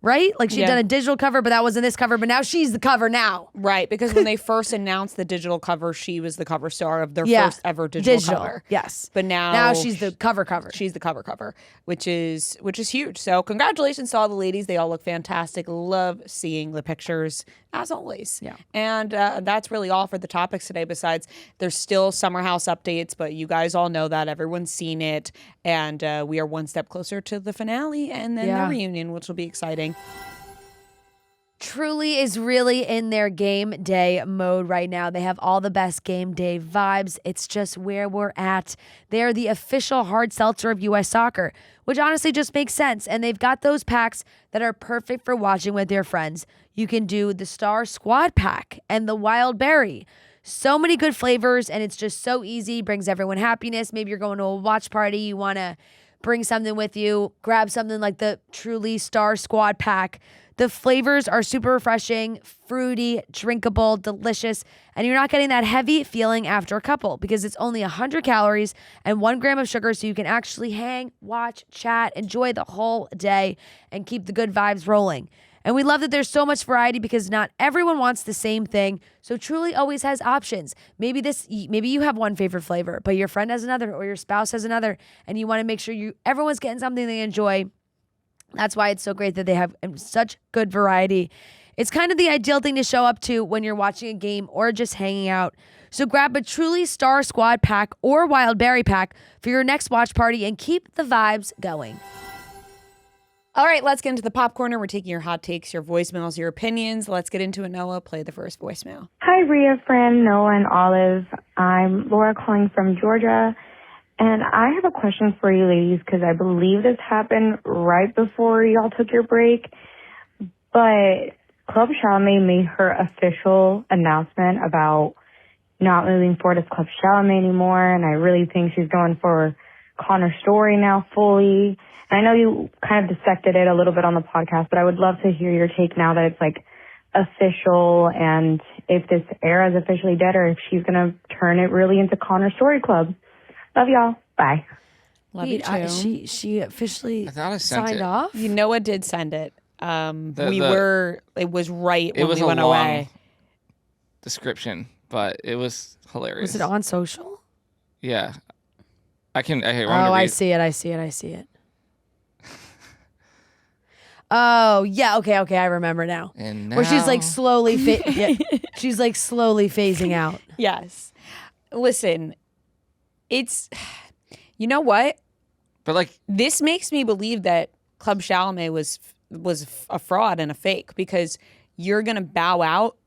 right? Like she'd done a digital cover, but that wasn't this cover. But now she's the cover now. Right, because when they first announced the digital cover, she was the cover star of their first ever digital cover. Yes. But now she's the cover. She's the cover, which is huge. So congratulations to all the ladies. They all look fantastic. Love seeing the pictures, as always. Yeah. And that's really all for the topics today. Besides, there's still Summer House updates, but you guys all know that. Everyone's seen it. And we are one step closer to the finale and then the reunion, which will be exciting. Truly is really in their game day mode right now. They have all the best game day vibes. It's just where we're at. They're the official hard seltzer of U.S. soccer, which honestly just makes sense. And they've got those packs that are perfect for watching with your friends. You can do the Star Squad pack and the Wild Berry. So many good flavors, and it's just so easy. Brings everyone happiness. Maybe you're going to a watch party. You want to bring something with you. Grab something like the Truly Star Squad pack. The flavors are super refreshing, fruity, drinkable, delicious, and you're not getting that heavy feeling after a couple because it's only 100 calories and 1 gram of sugar, so you can actually hang, watch, chat, enjoy the whole day, and keep the good vibes rolling. And we love that there's so much variety because not everyone wants the same thing, so Truly always has options. Maybe you have one favorite flavor, but your friend has another or your spouse has another, and you want to make sure everyone's getting something they enjoy. That's why it's so great that they have such good variety. It's kind of the ideal thing to show up to when you're watching a game or just hanging out. So grab a Truly Star Squad pack or Wild Berry pack for your next watch party and keep the vibes going. All right, let's get into the pop corner. We're taking your hot takes, your voicemails, your opinions. Let's get into it. Noah, play the first voicemail. Hi, Rhea, Fran, Noah, and Olive. I'm Laura calling from Georgia. And I have a question for you ladies because I believe this happened right before y'all took your break. But Club Chalamet made her official announcement about not moving forward as Club Chalamet anymore. And I really think she's going for Connor's story now fully. And I know you kind of dissected it a little bit on the podcast, but I would love to hear your take now that it's like official and if this era is officially dead or if she's going to turn it really into Connor's Story Club. Love y'all. Bye. Love you too. She officially signed off. Noah did send it. It was right when we went away. Description, but it was hilarious. Was it on social? Yeah. I see it. Oh, yeah, okay, I remember now. And now... Where she's like slowly she's like slowly phasing out. Yes. Listen, it's, you know what? But like, this makes me believe that Club Chalamet was a fraud and a fake because you're going to bow out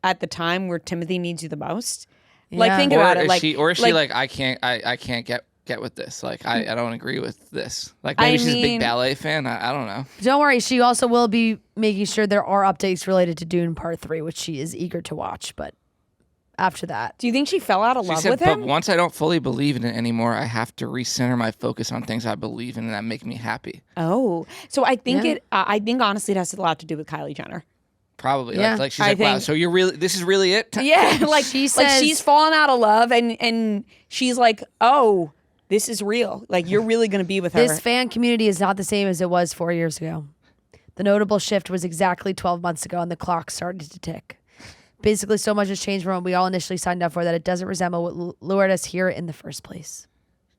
at the time where Timothée needs you the most. Yeah. Like, think about it. Is she like, I can't get get with this. Like, I don't agree with this. Like, maybe she's a big ballet fan. I don't know. Don't worry. She also will be making sure there are updates related to Dune Part 3, which she is eager to watch. But after that. Do you think she fell out of love with him? But once I don't fully believe in it anymore, I have to recenter my focus on things I believe in and that make me happy. Oh. So I think I think honestly it has a lot to do with Kylie Jenner. Probably. Yeah. Like she's wow, so this is really it? Yeah. Like she says, like she's fallen out of love and she's like, oh, this is real. Like you're really going to be with her. This fan community is not the same as it was 4 years ago. The notable shift was exactly 12 months ago and the clock started to tick. Basically, so much has changed from what we all initially signed up for that it doesn't resemble what lured us here in the first place.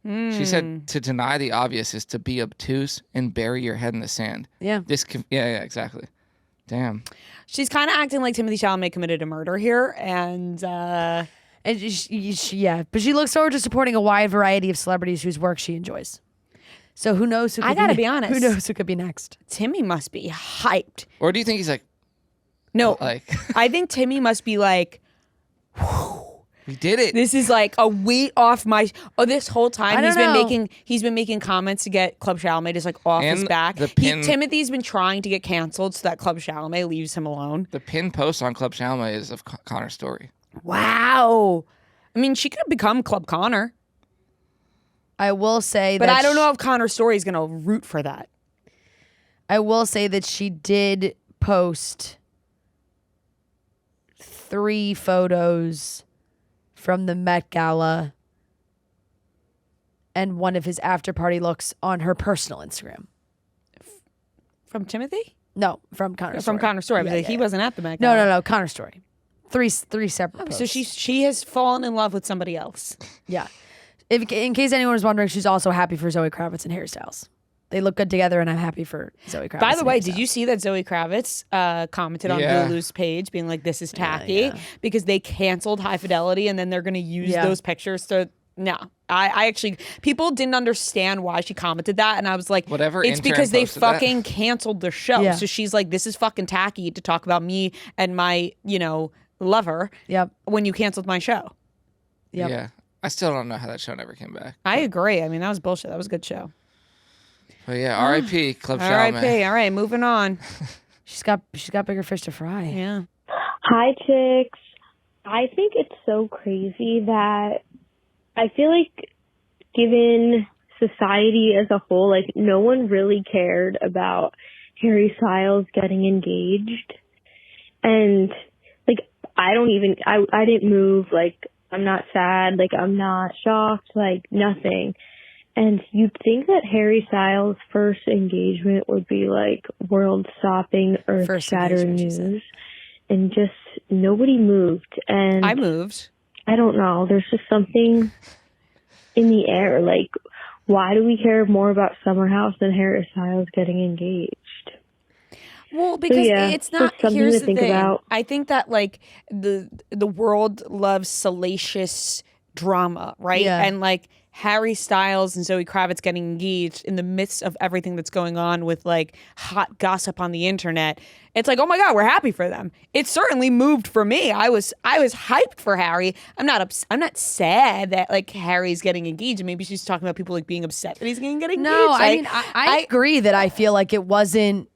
She said to deny the obvious is to be obtuse and bury your head in the sand. Yeah. Yeah, exactly. Damn. She's kind of acting like Timothée Chalamet committed a murder here, and but she looks forward to supporting a wide variety of celebrities whose work she enjoys. So who knows? I gotta be honest. Who knows who could be next? Timmy must be hyped. Or do you think he's like? No, like I think Timmy must be like, we did it. This is like a weight off my. Oh, this whole time he's been making comments to get Club Chalamet just like off his back. Timothy's been trying to get canceled so that Club Chalamet leaves him alone. The pinned post on Club Chalamet is of Connor's story. Wow, I mean she could become Club Connor. I will say, but I don't know if Connor's story is going to root for that. I will say that she did post 3 photos from the Met Gala and one of his after party looks on her personal Instagram. From Timothy? No, from Connor's story. From Connor's story. Yeah, he wasn't at the Met Gala. No, Connor's story. Three separate posts. So she has fallen in love with somebody else. Yeah. In case anyone was wondering, she's also happy for Zoe Kravitz and Harry Styles. They look good together, and I'm happy for Zoe Kravitz. By the way, did you see that Zoe Kravitz commented on Hulu's page being like, this is tacky because they canceled High Fidelity and then they're going to use those pictures to... No. I actually... People didn't understand why she commented that, and I was like, whatever. It's because they fucking canceled their show. Yeah. So she's like, this is fucking tacky to talk about me and my, lover when you canceled my show. Yep. Yeah. I still don't know how that show never came back. I agree. I mean, that was bullshit. That was a good show. But yeah, R.I.P. Club Chalamet. R.I.P. All right, moving on. She's got bigger fish to fry. Yeah. Hi, chicks. I think it's so crazy that I feel like given society as a whole, like no one really cared about Harry Styles getting engaged. And like, I didn't move. Like, I'm not sad. Like, I'm not shocked. Like, nothing. And you'd think that Harry Styles' first engagement would be like world-stopping, earth-shattering news. And just nobody moved. And I moved. I don't know. There's just something in the air. Like, why do we care more about Summer House than Harry Styles getting engaged? Well, because it's not here's the thing. About. I think that like the world loves salacious drama, right? Yeah. And like Harry Styles and Zoe Kravitz getting engaged in the midst of everything that's going on with like hot gossip on the internet. It's like, oh my God, we're happy for them. It certainly moved for me. I was hyped for Harry. I'm not sad that like Harry's getting engaged. Maybe she's talking about people like being upset that he's getting engaged. No, I mean, I agree that I feel like it wasn't.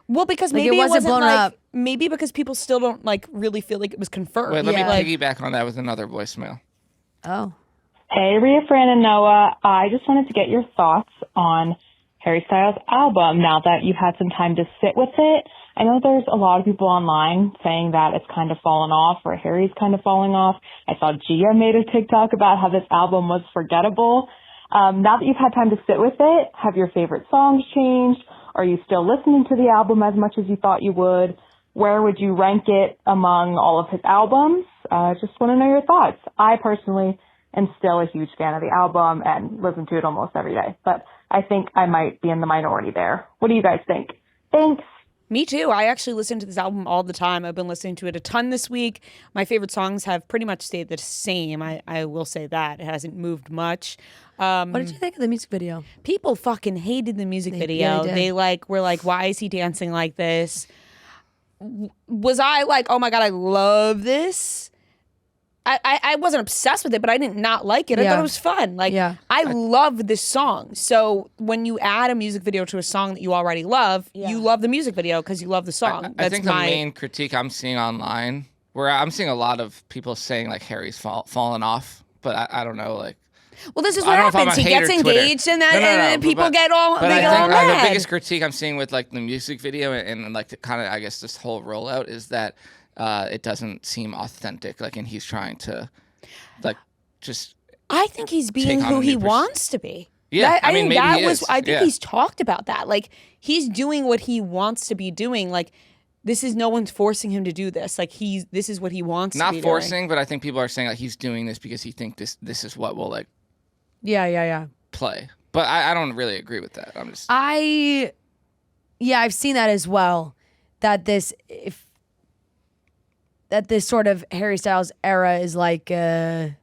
Well, because maybe it wasn't blown up. Maybe because people still don't like really feel like it was confirmed. Wait, let me piggyback on that with another voicemail. Oh. Hey, Rhea, Fran, and Noah. I just wanted to get your thoughts on Harry Styles' album now that you've had some time to sit with it. I know there's a lot of people online saying that it's kind of fallen off or Harry's kind of falling off. I saw Gia made a TikTok about how this album was forgettable. Now that you've had time to sit with it, have your favorite songs changed? Are you still listening to the album as much as you thought you would? Where would you rank it among all of his albums? Just want to know your thoughts. I personally am still a huge fan of the album and listen to it almost every day. But I think I might be in the minority there. What do you guys think? Thanks. Me too. I actually listen to this album all the time. I've been listening to it a ton this week. My favorite songs have pretty much stayed the same. I will say that. It hasn't moved much. What did you think of the music video? People fucking hated the music video. Yeah, they were like, why is he dancing like this? Was I like, oh my God, I love this? I wasn't obsessed with it, but I didn't not like it. I thought it was fun. Like, I love this song. So when you add a music video to a song that you already love, you love the music video because you love the song. I think the main critique I'm seeing online, where I'm seeing a lot of people saying like Harry's fallen off, but I don't know, like. Well, this is what happens. He gets engaged, and then people get all mad. The biggest critique I'm seeing with like the music video and like the kind of, I guess, this whole rollout is that it doesn't seem authentic. Like, and he's trying to, like, just. I think he's being who he wants to be. Yeah, I mean, maybe that he was. is. I think he's talked about that. Like, he's doing what he wants to be doing. Like, this is no one's forcing him to do this. Like, this is what he wants. Not to be forcing, doing. But I think people are saying like he's doing this because he thinks this is what will like. Yeah. Play, but I don't really agree with that. I'm just. I've seen that as well. That this sort of Harry Styles era is like a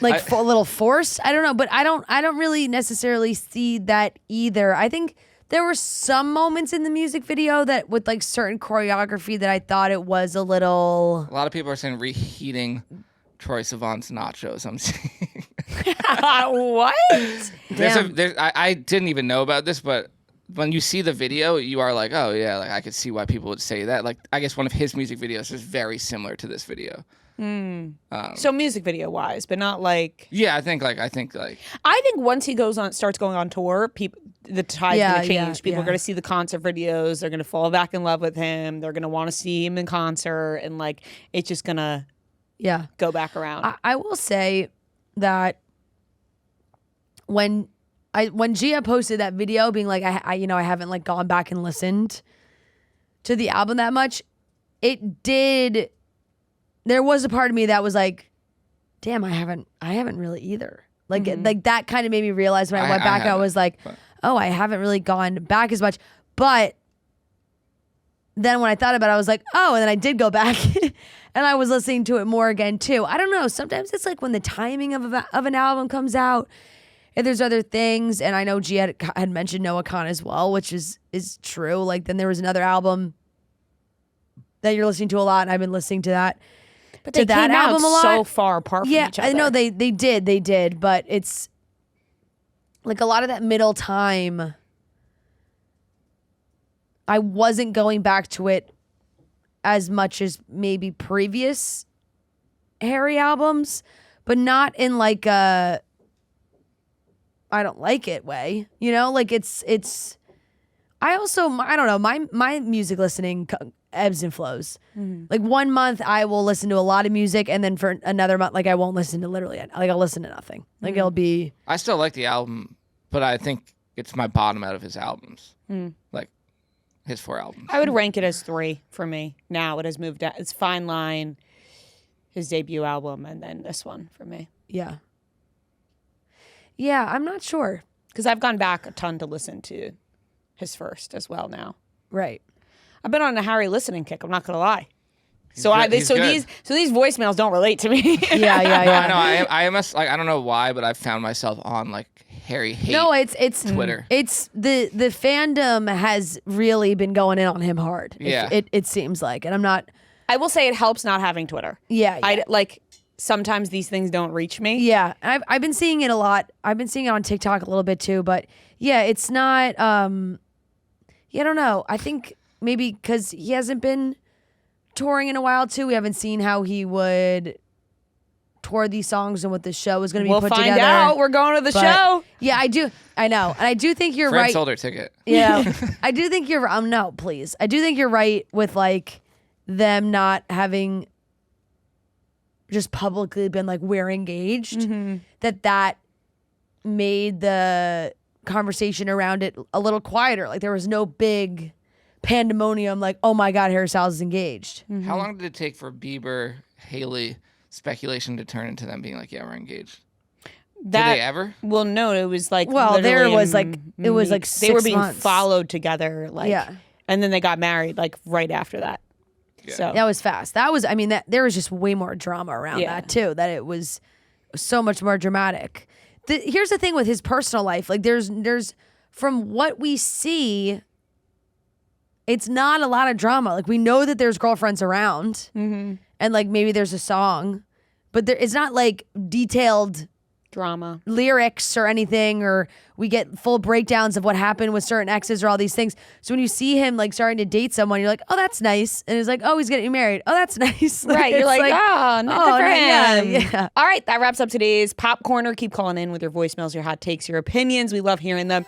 little forced. I don't know, but I don't really necessarily see that either. I think there were some moments in the music video that with like certain choreography that I thought it was a little. A lot of people are saying reheating Troye Sivan's nachos. I'm seeing. What? I didn't even know about this, but when you see the video, you are like, oh yeah, like I could see why people would say that. Like, I guess one of his music videos is very similar to this video. So music video wise, but not like. Yeah, I think once he starts going on tour, the tide's gonna change. People are gonna see the concert videos. They're gonna fall back in love with him. They're gonna want to see him in concert, and like it's just gonna. Yeah, go back around. I will say that when Gia posted that video, being like, I haven't like gone back and listened to the album that much. It did. There was a part of me that was like, damn, I haven't really either. Like like that kind of made me realize when I went back, I was like, oh, I haven't really gone back as much, but. Then when I thought about it, I was like, oh, and then I did go back and I was listening to it more again too. I don't know. Sometimes it's like when the timing of an album comes out, and there's other things. And I know G had mentioned Noah Khan as well, which is true. Like then there was another album that you're listening to a lot, and I've been listening to that. But they came out so far apart from each other. I know they did, but it's like a lot of that middle time. I wasn't going back to it as much as maybe previous Harry albums, but not in like a I don't like it way, like it's I don't know, my music listening ebbs and flows. Like 1 month I will listen to a lot of music, and then for another month like I won't listen to literally like I'll listen to nothing. Like it'll be I still like the album, but I think it's my bottom out of his albums. Like his 4 albums. I would rank it as 3 for me. Now it has moved out. It's Fine Line, his debut album, and then this one for me. Yeah, I'm not sure. Because I've gone back a ton to listen to his first as well now. Right. I've been on a Harry listening kick, I'm not gonna lie. These voicemails don't relate to me. Yeah. I know. I must like I don't know why, but I've found myself on like Harry hate. No, it's Twitter. It's the fandom has really been going in on him hard. Yeah, it seems like, and I'm not. I will say it helps not having Twitter. Yeah. I like sometimes these things don't reach me. Yeah, and I've been seeing it a lot. I've been seeing it on TikTok a little bit too, but yeah, it's not. I don't know. I think maybe because he hasn't been touring in a while too. We haven't seen how he would tour these songs and what the show is going to be put together. We'll find out. We're going to the show. Yeah, I do. I know. And I do think you're Friend right. sold her ticket. Yeah. I do think you're no, please. I do think you're right with like them not having just publicly been like we're engaged. That made the conversation around it a little quieter. Like there was no big pandemonium like, oh my God, Harry Styles is engaged. How long did it take for Bieber, Haley speculation to turn into them being like, yeah, we're engaged? Did they ever? Well, no, it was like there was like it was like 6 they were being months. followed together, like and then they got married like right after that. Yeah. So that was fast. That was that there was just way more drama around that too. That it was so much more dramatic. Here's the thing with his personal life. Like there's from what we see, it's not a lot of drama. Like we know that there's girlfriends around. And and like maybe there's a song, but it's not like detailed drama lyrics or anything, or we get full breakdowns of what happened with certain exes or all these things. So when you see him like starting to date someone, you're like, oh, that's nice. And it's like, oh, he's getting married. Oh, that's nice. Right. You're like, oh, not good for him. Yeah. All right. That wraps up today's Pop Corner. Keep calling in with your voicemails, your hot takes, your opinions. We love hearing them.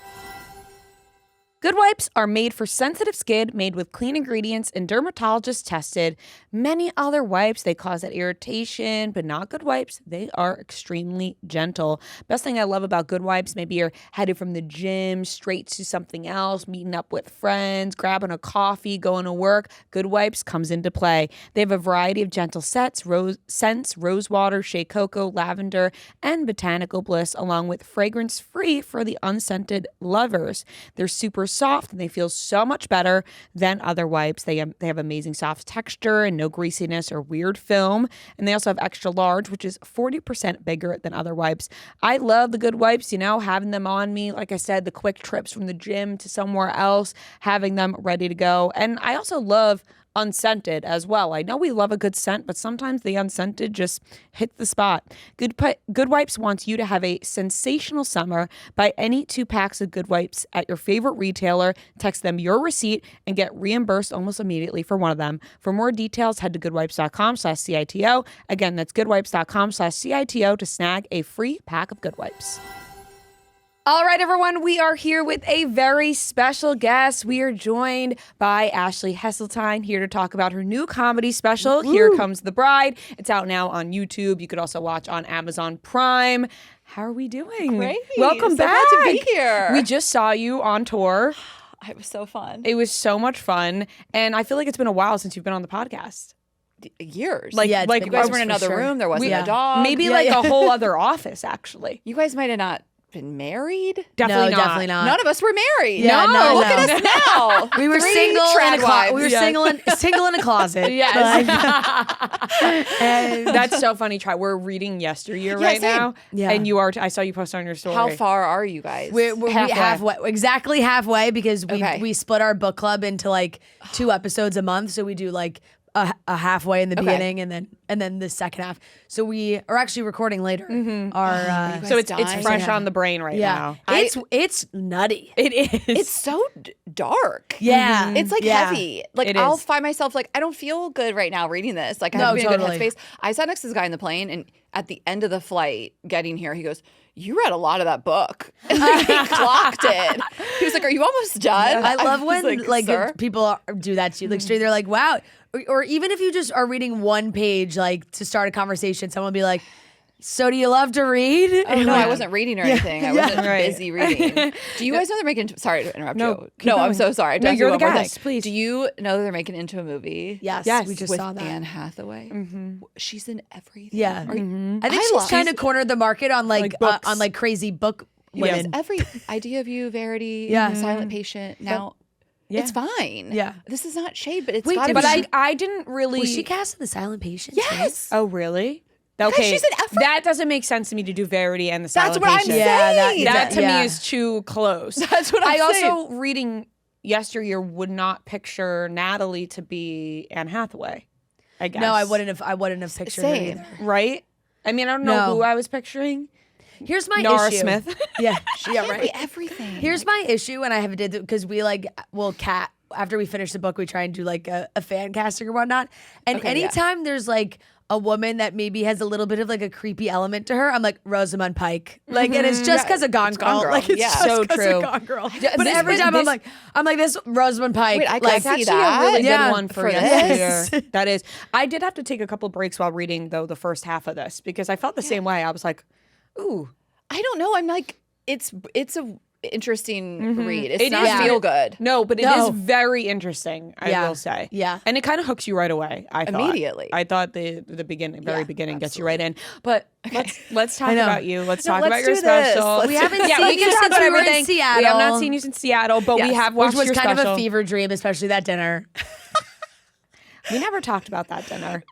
Good wipes are made for sensitive skin, made with clean ingredients and dermatologist tested. Many other wipes, they cause that irritation, but not Good Wipes. They are extremely gentle. Best thing I love about Good Wipes, maybe you're headed from the gym straight to something else, meeting up with friends, grabbing a coffee, going to work. Good Wipes comes into play. They have a variety of gentle scents, rose water, shea cocoa, lavender, and botanical bliss, along with fragrance-free for the unscented lovers. They're super soft and they feel so much better than other wipes. They have amazing soft texture and no greasiness or weird film. And they also have extra large, which is 40% bigger than other wipes. I love the Good Wipes, having them on me. Like I said, the quick trips from the gym to somewhere else, having them ready to go. And I also love unscented as well. I know we love a good scent, but sometimes the unscented just hit the spot. Good Wipes wants you to have a sensational summer. Buy any 2 packs of Good Wipes at your favorite retailer, text them your receipt, and get reimbursed almost immediately for one of them. For more details, head to goodwipes.com/CITO. Again, that's goodwipes.com/CITO to snag a free pack of Good Wipes. All right, everyone, we are here with a very special guest. We are joined by Ashley Hesseltine, here to talk about her new comedy special, Here Comes the Bride. It's out now on YouTube. You could also watch on Amazon Prime. How are we doing? Great. Welcome back. Glad to be here. We just saw you on tour. It was so fun. It was so much fun. And I feel like it's been a while since you've been on the podcast. Years. Like you guys were in another room. There wasn't a dog. Maybe a whole other office, actually. You guys might have not been married. Definitely not. None of us were married. Yeah, no. Look at us now. We were single in a closet. Yes. And that's so funny. We're reading Yesteryear right now. Yeah. And I saw you post on your story. How far are you guys? We're halfway. Exactly halfway, because we split our book club into like 2 episodes a month. So we do like a halfway in the beginning and then the second half. So we are actually recording later. So it's fresh on the brain right now. It's nutty. It is. It's so dark. Yeah. It's like heavy. Like I'll find myself like, I don't feel good right now reading this. Like I have to be in a good headspace. I sat next to this guy in the plane, and at the end of the flight getting here, he goes, you read a lot of that book. And like, he clocked it. He was like, are you almost done? I love when like people do that to you. Like straight, they're like, wow. Or even if you just are reading one page, like to start a conversation, someone will be like, so do you love to read? Oh, no, I wasn't reading or anything. I wasn't busy reading. Do you guys know they're making, sorry to interrupt you. No, I'm so sorry. No, you're the guest, please. Do you know they're making it into a movie? Yes, we just with saw that. Anne Hathaway. She's in everything. Yeah. I think she's trying to corner the market on on crazy book women. Yes, every idea of you, Verity, Silent Patient, now... Yeah. It's fine. Yeah. This is not shade, but it's Wait, gotta but be. I didn't really... Was she cast in The Silent Patient? Yes. Oh, really? Okay, she's in every... that doesn't make sense to me to do Verity and the Silent That's what Patient. I'm saying. That to me is too close. That's what I'm saying. I also, reading Yesteryear, would not picture Natalie to be Anne Hathaway, I guess. No, I wouldn't have pictured her either. Right? I mean, I don't know who I was picturing. Here's my Nora issue. Smith. Yeah, right. Everything. Here's my issue, and I haven't did because we after we finish the book, we try and do like a fan casting or whatnot. And anytime there's like a woman that maybe has a little bit of like a creepy element to her, I'm like Rosamund Pike. Like, and it's just because of Gone Girl. Like, it's just so true. Of Gone Girl. But every time I'm like this Rosamund Pike. Wait, I like, see that's that. a really good one for Yesteryear. Yes. That is. I did have to take a couple breaks while reading though the first half of this because I felt the same way. I was like, ooh. I don't know. I'm like, it's a interesting read. It's not feel good. No, but it is very interesting, I will say. Yeah. And it kind of hooks you right away, I thought. Immediately. I thought the beginning gets you right in. But let's talk about you. Let's talk about your do special. this. We haven't seen we you can talk since about we were everything. in Seattle. We have not seen you since Seattle, but we have watched which was your kind special. of a fever dream, especially that dinner. We never talked about that dinner.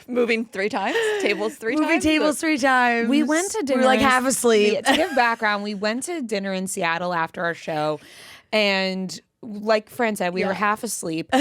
Moving 3 times? Tables 3 times? Moving tables 3 times. We went to dinner. We were like half asleep. To give background, we went to dinner in Seattle after our show. And like Fran said, we were half asleep.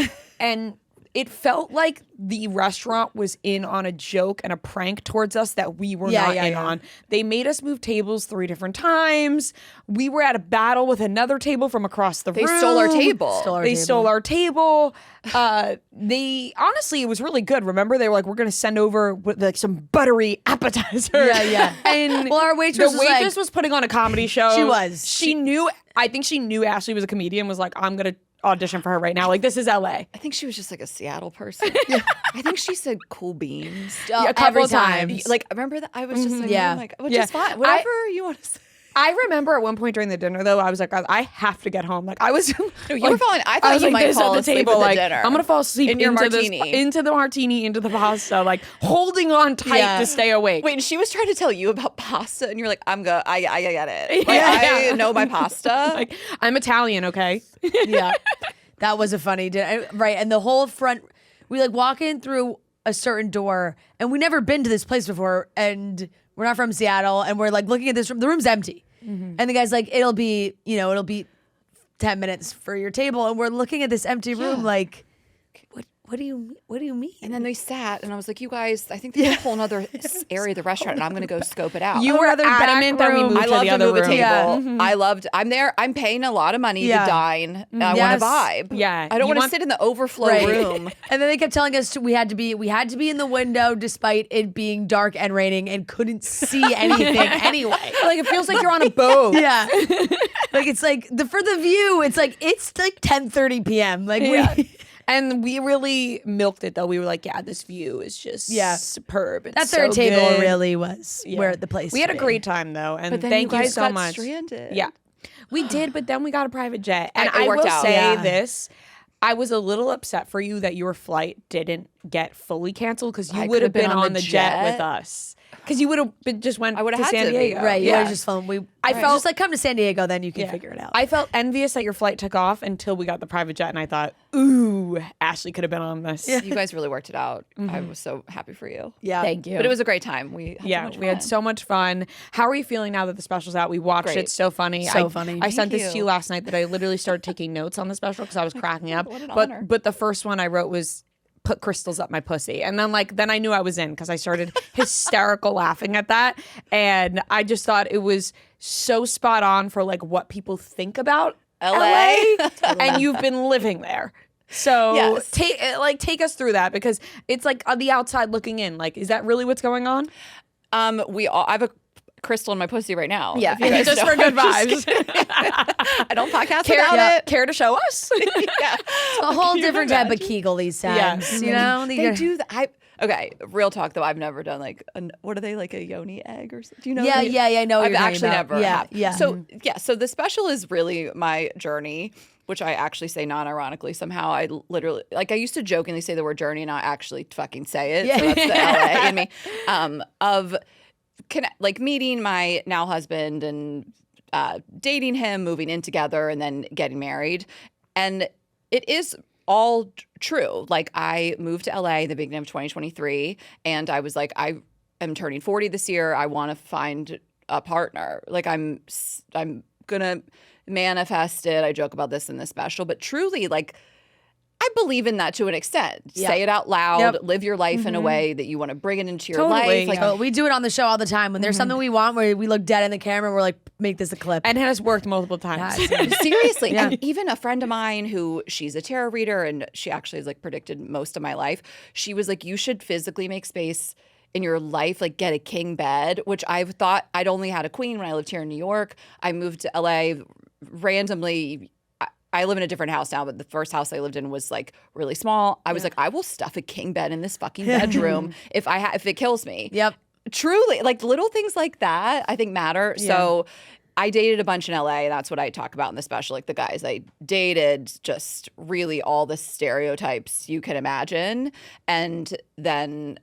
And it felt like the restaurant was in on a joke and a prank towards us that we were not in on. They made us move tables 3 different times. We were at a battle with another table from across the room. They stole our table. Stole our table. They honestly, it was really good. Remember, they were like, we're going to send over with like some buttery appetizer. Yeah. And well, our waitress was putting on a comedy show. She was. I think she knew Ashley was a comedian, was like, I'm going to audition for her right now. Like, this is LA. I think she was just like a Seattle person. I think she said cool beans a couple of times. Like, remember that? I was just like, yeah. oh my God, which is fine. Whatever you want to say. I remember at one point during the dinner, though, I was like, I have to get home. Like, I was. No, you were falling. I thought you might fall asleep at the dinner. I'm gonna fall asleep in your martini, into the martini, into the pasta, like holding on tight to stay awake. Wait, and she was trying to tell you about pasta, and you're like, I get it. Like, I know my pasta. Like, I'm Italian, okay? Yeah, that was a funny dinner, right? And the whole front, we like walk in through a certain door, and we never been to this place before, and we're not from Seattle, and we're like looking at this room. The room's empty. And the guy's like, it'll be 10 minutes for your table. And we're looking at this empty room like, what do you mean? And then they sat, and I was like, you guys, I think there's a whole other area of the restaurant, and I'm going to go scope it out. You were adamant that we moved to the other room. A table. Yeah. I loved, I'm there, I'm paying a lot of money to dine. I want to vibe. Yeah. I don't want to sit in the overflow room. And then they kept telling us we had to be in the window despite it being dark and raining and couldn't see anything anyway. Like, it feels like you're on a boat. Yeah. Like, it's like, for the view, it's like 10:30 p.m. Like, And we really milked it, though. We were like, yeah, this view is just superb. It's that third so table good. really was where the place We had a great time, though. And but then thank you so got much. Stranded. Yeah. We did, but then we got a private jet. And It I worked will out. say this. I was a little upset for you that your flight didn't get fully canceled because you would have been on the jet with us. Because you would have went to San Diego. Right, you were just fun. I felt just like, come to San Diego, then you can figure it out. I felt envious that your flight took off until we got the private jet, and I thought, ooh, Ashley could have been on this. You guys really worked it out. I was so happy for you. Yeah. Thank you. But it was a great time. We had so much fun. How are you feeling now that the special's out? We watched it. So funny. Funny. I sent this to you last night that I literally started taking notes on the special because I was cracking up. What an honor. But the first one I wrote was, put crystals up my pussy. And then I knew I was in because I started hysterical laughing at that. And I just thought it was so spot on for like what people think about LA. And you've been living there. So take us through that, because it's like on the outside looking in. Like, is that really what's going on? I have a crystal in my pussy right now. Yeah, just for good vibes. I don't podcast about it. Care to show us? It's a whole different type of Kegel these times. You know, they do that. Okay, real talk though. I've never done like what are they, like a yoni egg or something? Do you know? Yeah. No, I've actually never. Yeah. So the special is really my journey, which I actually say non-ironically somehow. I literally, like, I used to jokingly say the word journey, and I actually fucking say it. Yeah. So that's the LA in me. Like meeting my now husband and dating him, moving in together, and then getting married. And it is all true. Like, I moved to LA in the beginning of 2023, and I was like, I am turning 40 this year. I want to find a partner. Like, I'm gonna manifest it. I joke about this in the special, but truly, like, I believe in that to an extent. Yeah. Say it out loud. Live your life in a way that you want to bring it into your life. Like, we do it on the show all the time. When there's something we want, where we look dead in the camera, we're like, make this a clip. And it has worked multiple times. Seriously. Yeah. And even a friend of mine who, she's a tarot reader, and she actually has like predicted most of my life. She was like, you should physically make space in your life, like get a king bed, which I've thought. I'd only had a queen when I lived here in New York. I moved to LA randomly. I live in a different house now, but the first house I lived in was like really small. I was like, I will stuff a king bed in this fucking bedroom if it kills me. Yep. Truly, like little things like that I think matter. Yeah. So I dated a bunch in LA. That's what I talk about in the special. Like the guys I dated, just really all the stereotypes you can imagine. And then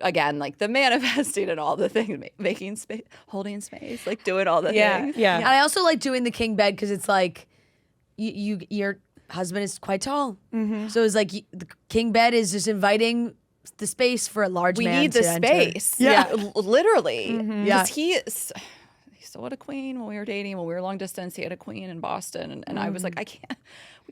again, like the manifesting and all the things, making space, holding space, like doing all the things. Yeah. And I also like doing the king bed because it's like, your husband is quite tall, so it's like the king bed is just inviting the space for a large man. We need the space, literally. Yeah, he still had a queen when we were dating. When we were long distance, he had a queen in Boston, and I was like, we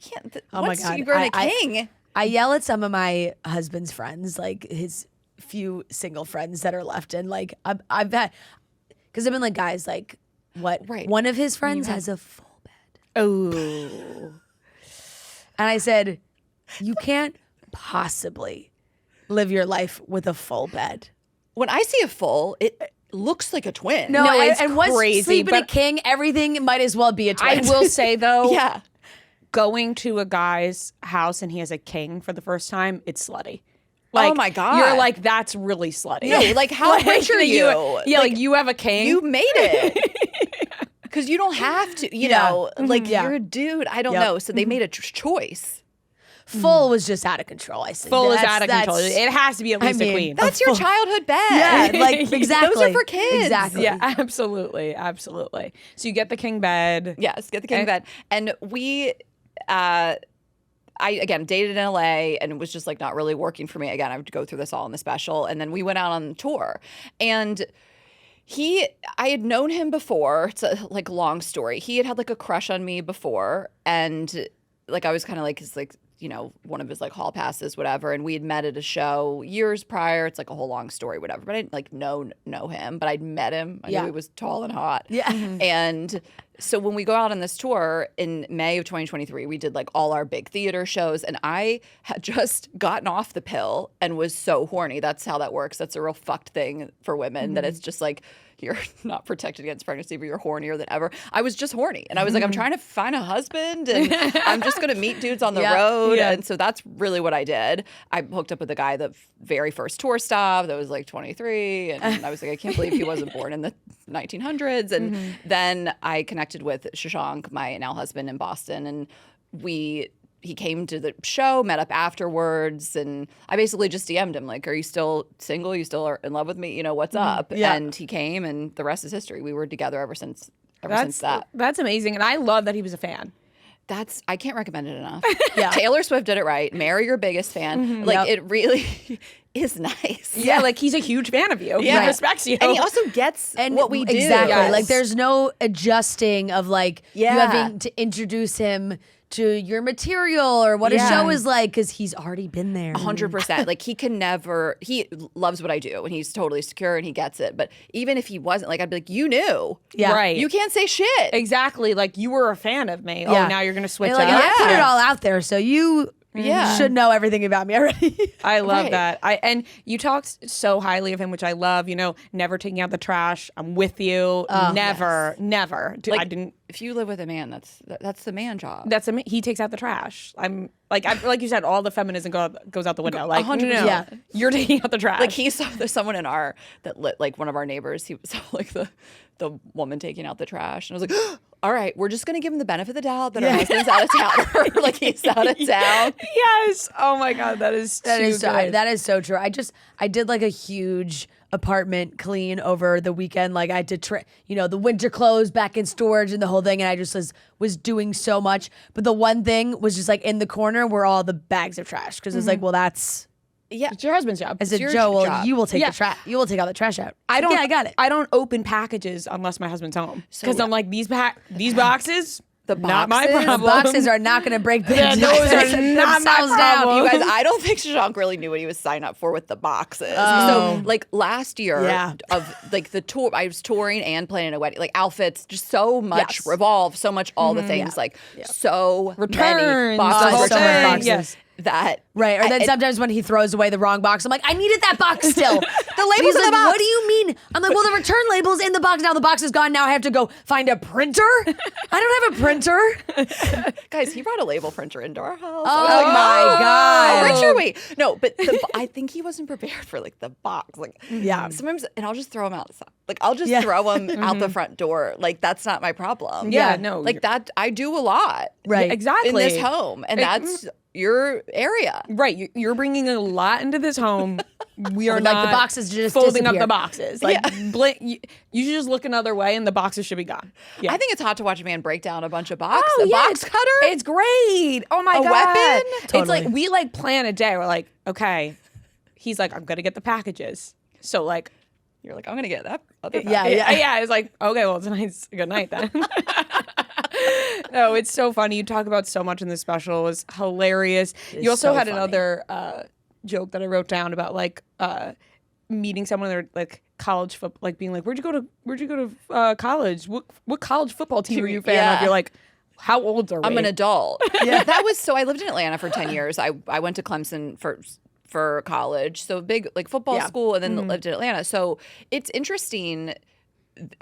can't. Oh my God, you're a king. I yell at some of my husband's friends, like his few single friends that are left, and like I've had, because I've been like, guys, like what? Right. One of his friends has a full bed. Oh. And I said, you can't possibly live your life with a full bed. When I see a full, it looks like a twin. No, it's and once crazy, sleeping a but king, everything might as well be a twin. I will say though, Yeah. going to a guy's house and he has a king for the first time, it's slutty. Like, oh my God. You're like, that's really slutty. No, like how rich are you? Yeah, like you have a king. You made it. Because you don't have to, you know, like you're a dude. I don't know. So they made a choice. Full was just out of control. I said, Full is out of control. It has to be at least a queen. That's your childhood bed. Yeah, like exactly. Those are for kids. Exactly. Yeah, absolutely. Absolutely. So you get the king bed. Yes, get the king bed. And we, I again dated in LA and it was just like not really working for me. Again, I would go through this all in the special. And then we went out on tour. And I had known him before. It's a like long story. He had like a crush on me before. And like I was kind of like his like, you know, one of his like hall passes, whatever. And we had met at a show years prior. It's like a whole long story, whatever. But I didn't like know him, but I'd met him. I knew he was tall and hot. Yeah. And so when we go out on this tour in May of 2023, we did like all our big theater shows. And I had just gotten off the pill and was so horny. That's how that works. That's a real fucked thing for women, that it's just like, you're not protected against pregnancy, but you're hornier than ever. I was just horny. And I was like, I'm trying to find a husband and I'm just going to meet dudes on the road. Yeah. And so that's really what I did. I hooked up with a guy the very first tour stop that was like 23. And I was like, I can't believe he wasn't born in the 1900s. And then I connected with Shashank, my now husband, in Boston. And he came to the show, met up afterwards, and I basically just DM'd him, like, are you still single? You still are in love with me? You know, what's up? Yeah. And he came, and the rest is history. We were together ever since that. That's amazing. And I love that he was a fan. I can't recommend it enough. Taylor Swift did it right. Marry your biggest fan. Like, it really is nice. Yeah, like he's a huge fan of you. Yeah. He respects you. And he also gets what we do. Exactly. Yes. Like, there's no adjusting of, like, you having to introduce him to your material or what a show is like, because he's already been there. 100%. Like he loves what I do and he's totally secure and he gets it. But even if he wasn't, like, I'd be like, you knew. Yeah. Right. You can't say shit. Exactly. Like, you were a fan of me. Yeah. Oh, now you're going to switch and, like, up. I put it all out there, so you should know everything about me already. I love that. And you talked so highly of him, which I love. You know, never taking out the trash. I'm with you. Never. Dude, like, I didn't. If you live with a man, that's the man job. He takes out the trash. I'm like you said, all the feminism goes out the window. Like 100%. You're taking out the trash. Like there's someone in like one of our neighbors. He saw like the woman taking out the trash, and I was like, all right, we're just gonna give him the benefit of the doubt that our husband's out of town, or like he's out of town. Yes. Oh my God, that is so true. I did like a huge apartment clean over the weekend. Like, I had to the winter clothes back in storage and the whole thing, and I just was doing so much. But the one thing was just like in the corner were all the bags of trash, because it's like, well, that's it's your husband's job. I said, Joe, well, you will take the trash. You will take all the trash out. I got it. I don't open packages unless my husband's home, because I'm like, these boxes. Not my problem. The boxes are not going to break the those are not my problem. You guys, I don't think Shashank really knew what he was signing up for with the boxes. So, like, last year of like the tour, I was touring and planning a wedding. Like, outfits, just so much Revolve, so much all the things. Like, so returns, many boxes. So many boxes. Yes. That right, or then sometimes when he throws away the wrong box, I'm like, I needed that box still. The label's in the box. What do you mean? I'm like, well, the return label's in the box. Now the box is gone. Now I have to go find a printer. I don't have a printer. Guys, he brought a label printer into our house. Oh my God! Richard, wait, no, but I think he wasn't prepared for like the box. Like, sometimes, and I'll just throw him outside. Like, I'll just throw him out the front door. Like, that's not my problem. Yeah, no, like that. I do a lot, right? Exactly, in this home, and that's your area, right? You're bringing a lot into this home. We are like not the boxes just folding disappear. up the boxes. Like, you should just look another way, and the boxes should be gone. Yeah. I think it's hot to watch a man break down a bunch of boxes. Oh, a box cutter. It's great. Oh my God, weapon. Totally. It's like we like plan a day. We're like, okay. He's like, I'm gonna get the packages. So like, you're like, I'm gonna get that. Other yeah. It's like, okay, well, tonight's a good night then. No, it's so funny. You talk about so much in this special. It was hilarious. You also had another joke that I wrote down about like meeting someone in their like college football, like being like, where'd you go to college? What college football team are you a fan of? You're like, how old are we? I'm an adult. Yeah, that was so. I lived in Atlanta for 10 years. I went to Clemson for college, so big like football school, and then lived in Atlanta. So it's interesting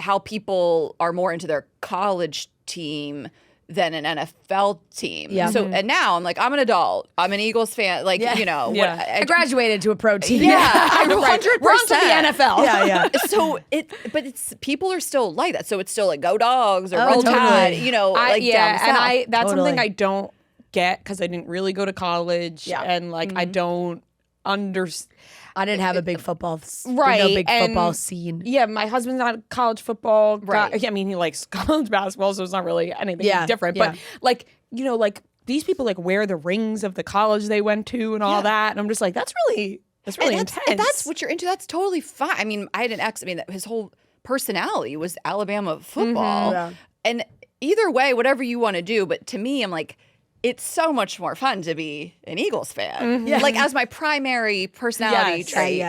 how people are more into their college team than an NFL team. Yeah. So and now I'm like, I'm an adult. I'm an Eagles fan. Like, you know, I graduated to a pro team. Yeah, I 100%. We're on to the NFL. Yeah. So it's people are still like that. So it's still like go Dogs or Roll Tide. You know, like down south. And that's something I don't get because I didn't really go to college, and like I don't understand. I didn't have a big football, no big football scene. Yeah, my husband's not a college football guy. I mean, he likes college basketball, so it's not really anything different. But like, you know, like these people like wear the rings of the college they went to and all that, and I'm just like, that's really intense. And that's what you're into. That's totally fine. I mean, I had an ex. I mean, his whole personality was Alabama football, and either way, whatever you want to do. But to me, I'm like, it's so much more fun to be an Eagles fan. Like as my primary personality trait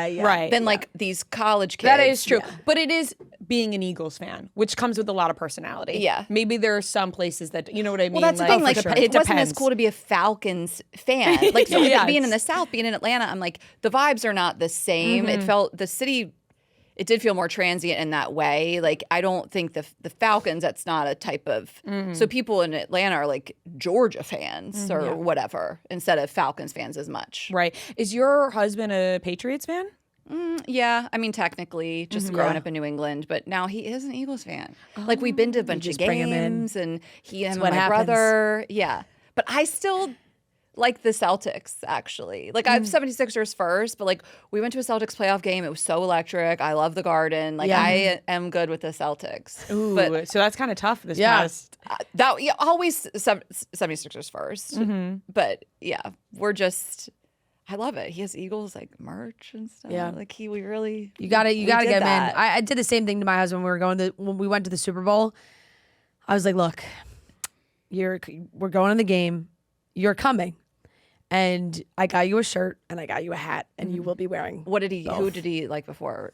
than like these college kids. That is true. But it is being an Eagles fan, which comes with a lot of personality. Yeah. Maybe there are some places that, you know what I mean? Well, that's the thing. Like, it wasn't as cool to be a Falcons fan. Like, so being in the South, being in Atlanta, I'm like, the vibes are not the same. It felt, the city, it did feel more transient in that way. Like, I don't think the Falcons, that's not a type of, so people in Atlanta are like Georgia fans or whatever, instead of Falcons fans as much. Right. Is your husband a Patriots fan? Yeah, I mean, technically, just growing up in New England, but now he is an Eagles fan. Like, we've been to a bunch of games, and he and my brother. Yeah. But I still like the Celtics, actually. Like, I have 76ers first, but like, we went to a Celtics playoff game. It was so electric. I love the Garden. Like, I am good with the Celtics. Ooh, but, so that's kind of tough this past. Always 76ers first. But yeah, we're just... I love it. He has Eagles like merch and stuff. Yeah, like we really you gotta get him in. I did the same thing to my husband when we went to the Super Bowl. I was like, look, we're going to the game. You're coming, and I got you a shirt and I got you a hat, and you will be wearing. What did he? Both. Who did he like before?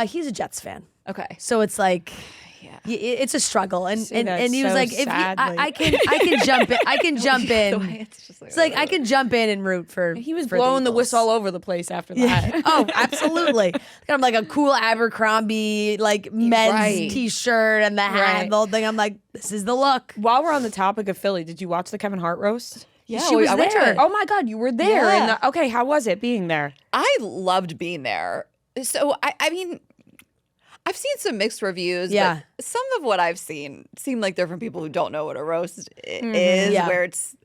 He's a Jets fan. Okay, so it's like. Yeah. It's a struggle, and he was like, "If I can jump in, I can jump in." It's like I can jump in and root for. He was blowing the whistle all over the place after that. Oh, absolutely! I'm like a cool Abercrombie like men's T-shirt and the hat and the whole thing. I'm like, this is the look. While we're on the topic of Philly, did you watch the Kevin Hart roast? Yeah, she was there. Oh my God, you were there! Yeah. Okay, how was it being there? I loved being there. So I mean. I've seen some mixed reviews, but some of what I've seen seem like they're from people who don't know what a roast is, where it's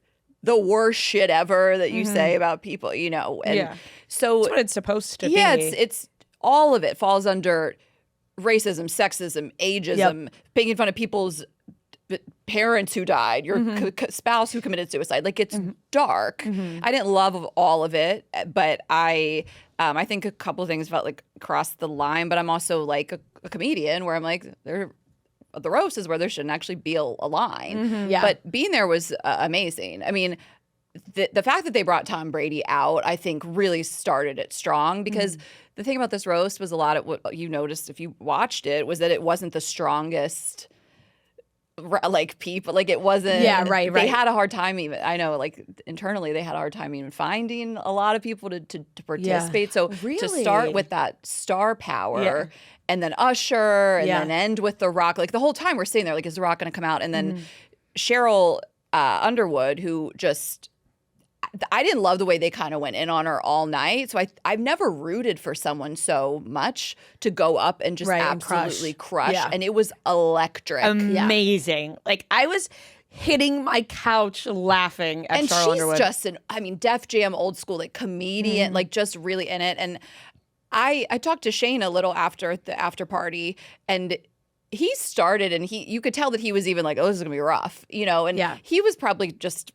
the worst shit ever that you say about people, you know. And so that's what it's supposed to be. Yeah, it's all of it falls under racism, sexism, ageism, making fun of people's parents who died, your spouse who committed suicide. Like, it's dark. I didn't love all of it, but I think a couple of things felt like crossed the line. But I'm also like a comedian where I'm like, the roast is where there shouldn't actually be a line. But being there was amazing. I mean, the fact that they brought Tom Brady out, I think, really started it strong, because the thing about this roast was a lot of what you noticed if you watched it was that it wasn't the strongest. Like people, like it wasn't. Yeah, right. They had a hard time even. I know, like internally, they had a hard time even finding a lot of people to participate. Yeah. So to start with that star power, and then Usher, and then end with The Rock. Like the whole time we're sitting there, like, is The Rock going to come out? And then Cheryl Underwood, who just. I didn't love the way they kind of went in on her all night. So I've never rooted for someone so much to go up and just absolutely crush. Yeah. And it was electric. Amazing. Like, I was hitting my couch laughing at Cheryl Underwood. And she's just Def Jam old school, like comedian, like just really in it. And I talked to Shane a little after the after party, and he started, and you could tell that he was even like, oh, this is going to be rough, you know? And he was probably just...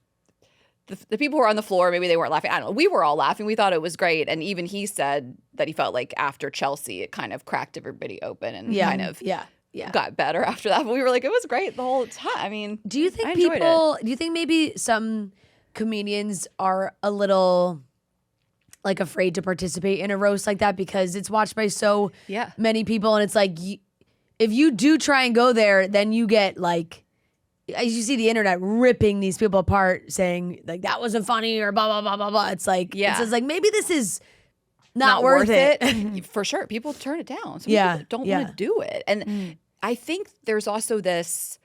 The people who were on the floor, maybe they weren't laughing. I don't know. We were all laughing. We thought it was great. And even he said that he felt like after Chelsea, it kind of cracked everybody open and kind of got better after that. But we were like, it was great the whole time. I mean, do you think do you think maybe some comedians are a little like afraid to participate in a roast like that because it's watched by so many people, and it's like if you do try and go there, then you get like, as you see the internet ripping these people apart, saying like that wasn't funny or blah blah blah blah blah. It's like it's like maybe this is not worth it. For sure. People turn it down. So people don't want to do it. And I think there's also this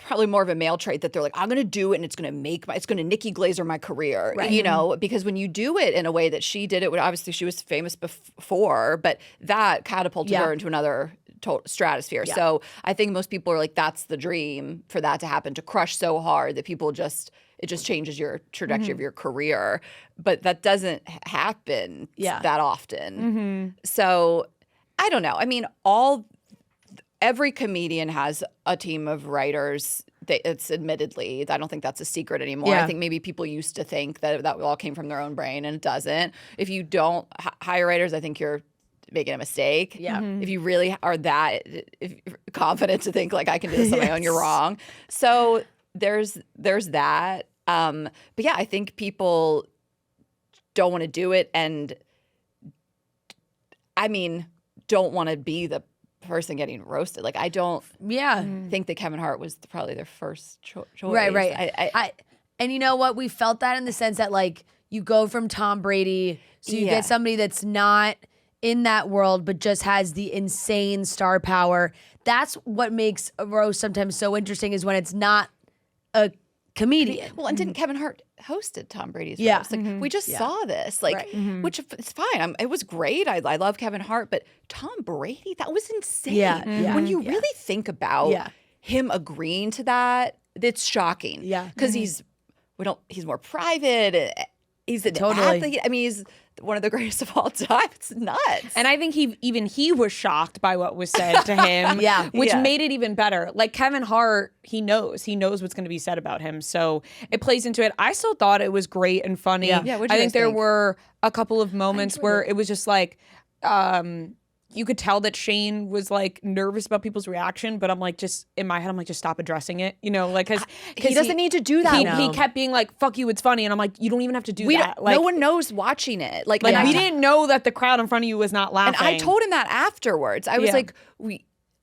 probably more of a male trait that they're like, I'm going to do it and it's going to Nikki Glaser my career, you know, because when you do it in a way that she did it, obviously she was famous before, but that catapulted her into another stratosphere. Yeah. So I think most people are like, that's the dream for that to happen, to crush so hard that people it just changes your trajectory of your career. But that doesn't happen that often. So I don't know. I mean, every comedian has a team of writers. It's admittedly, I don't think that's a secret anymore. I think maybe people used to think that all came from their own brain, and it doesn't. If you don't hire writers, I think you're making a mistake. Yeah. If you really are that confident to think like I can do this on my own, you're wrong. So there's that. But yeah, I think people don't want to do it, and I mean, don't want to be the person getting roasted. Like I don't think that Kevin Hart was probably their first choice. Right. And you know what? We felt that in the sense that like you go from Tom Brady, so you get somebody that's not in that world but just has the insane star power. That's what makes a roast sometimes so interesting, is when it's not a comedian. Well, and didn't Kevin Hart hosted Tom Brady's roast? Like we just saw this, like which it's fine. It was great. I love Kevin Hart, but Tom Brady, that was insane. When you really think about him agreeing to that, it's shocking. Yeah, because he's more private. He's an athlete. I mean, he's one of the greatest of all time. It's nuts. And I think he was shocked by what was said to him, which made it even better. Like Kevin Hart, he knows what's going to be said about him. So it plays into it. I still thought it was great and funny. Yeah, I think there were a couple of moments where it was just like, you could tell that Shane was like nervous about people's reaction, but I'm like, just in my head, I'm like, just stop addressing it, you know, like because he doesn't need to do that. He kept being like, "Fuck you, it's funny," and I'm like, you don't even have to do that. Like, no one knows watching it. Like we didn't know that the crowd in front of you was not laughing. And I told him that afterwards. I was like,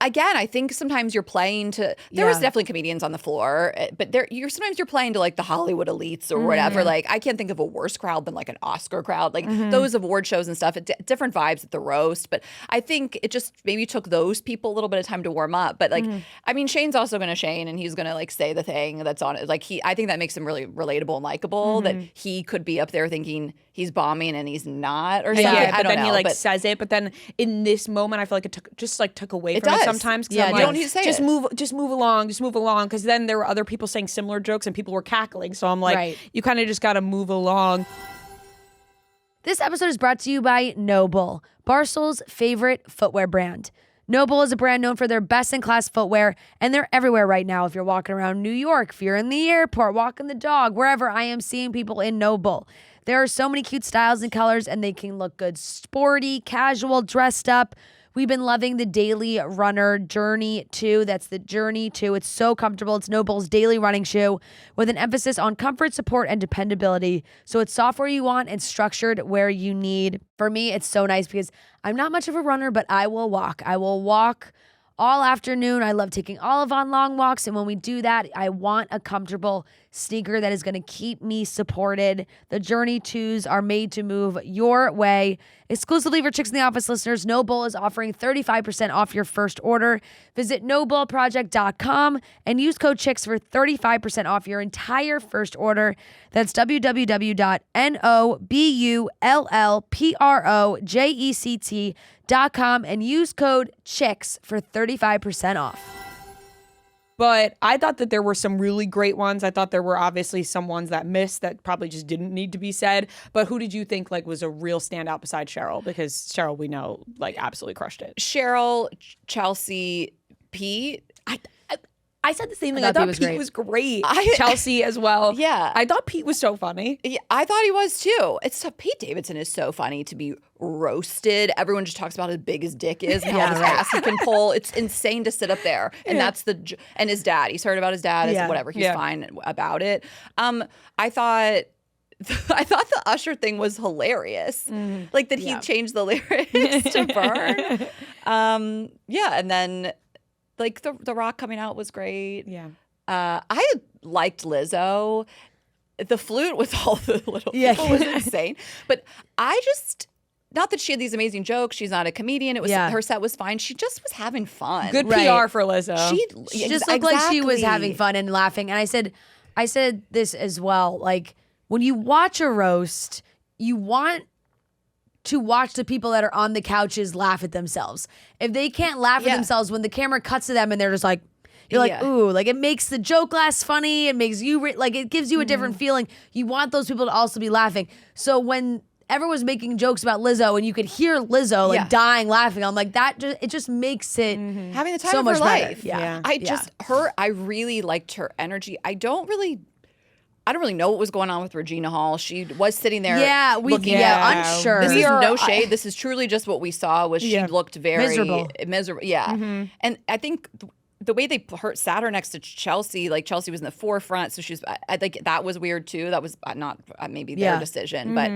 Again, I think sometimes you're playing to. There was definitely comedians on the floor, but sometimes you're playing to like the Hollywood elites or whatever. Like I can't think of a worse crowd than like an Oscar crowd, like those award shows and stuff. Different vibes at the roast, but I think it just maybe took those people a little bit of time to warm up. But like, I mean, Shane's also going to Shane, and he's going to like say the thing that's on it. Like I think that makes him really relatable and likable. That he could be up there thinking he's bombing and he's not, or something. Yeah, but then he like says it. But then in this moment, I feel like it took away from it sometimes. Yeah, you don't need to say just move along. Because then there were other people saying similar jokes and people were cackling. So I'm like, you kind of just got to move along. This episode is brought to you by Noble, Barstool's favorite footwear brand. Noble is a brand known for their best-in-class footwear, and they're everywhere right now. If you're walking around New York, if you're in the airport, walking the dog, wherever, I am seeing people in Noble. There are so many cute styles and colors, and they can look good sporty, casual, dressed up. We've been loving the Daily Runner Journey 2. That's the Journey 2. It's so comfortable. It's Noble's daily running shoe with an emphasis on comfort, support, and dependability. So it's soft where you want and structured where you need. For me, it's so nice because I'm not much of a runner, but I will walk. I will walk all afternoon. I love taking Olive on long walks. And when we do that, I want a comfortable sneaker that is going to keep me supported. The Journey 2s are made to move your way. Exclusively for Chicks in the Office listeners, Noble is offering 35% off your first order. Visit nobleproject.com and use code CHICKS for 35% off your entire first order. That's www.nobleproject.com and use code CHICKS for 35% off. But I thought that there were some really great ones. I thought there were obviously some ones that missed that probably just didn't need to be said. But who did you think like was a real standout besides Cheryl? Because Cheryl, we know, like absolutely crushed it. Cheryl, Chelsea, Pete. I said the same thing. I thought Pete was great. Chelsea as well. Yeah. I thought Pete was so funny. Yeah, I thought he was too. Pete Davidson is so funny to be roasted. Everyone just talks about how big his dick is and how much ass he can pull. It's insane to sit up there. And that's and his dad. He's heard about his dad. Whatever. He's fine about it. I thought the Usher thing was hilarious. Like that he changed the lyrics to Burn. And then like the Rock coming out was great. Yeah. I liked Lizzo. The flute with all the little people was insane. But I just, not that she had these amazing jokes. She's not a comedian. It was her set was fine. She just was having fun. Good PR for Lizzo. She just looked like she was having fun and laughing. And I said this as well. Like when you watch a roast, you want to watch the people that are on the couches laugh at themselves. If they can't laugh at themselves when the camera cuts to them and they're just like, you're like, ooh, like it makes the joke less funny. It makes you, like it gives you a different feeling. You want those people to also be laughing. So when everyone was making jokes about Lizzo and you could hear Lizzo like dying laughing, I'm like, it just makes it having the time so of much her better. life. I really liked her energy. I don't really know what was going on with Regina Hall. She was sitting there unsure. This is no shade. This is truly just what we saw was she looked very miserable. Yeah. And I think the way they sat her next to Chelsea, like Chelsea was in the forefront. So I think that was weird too. That was not maybe their decision. But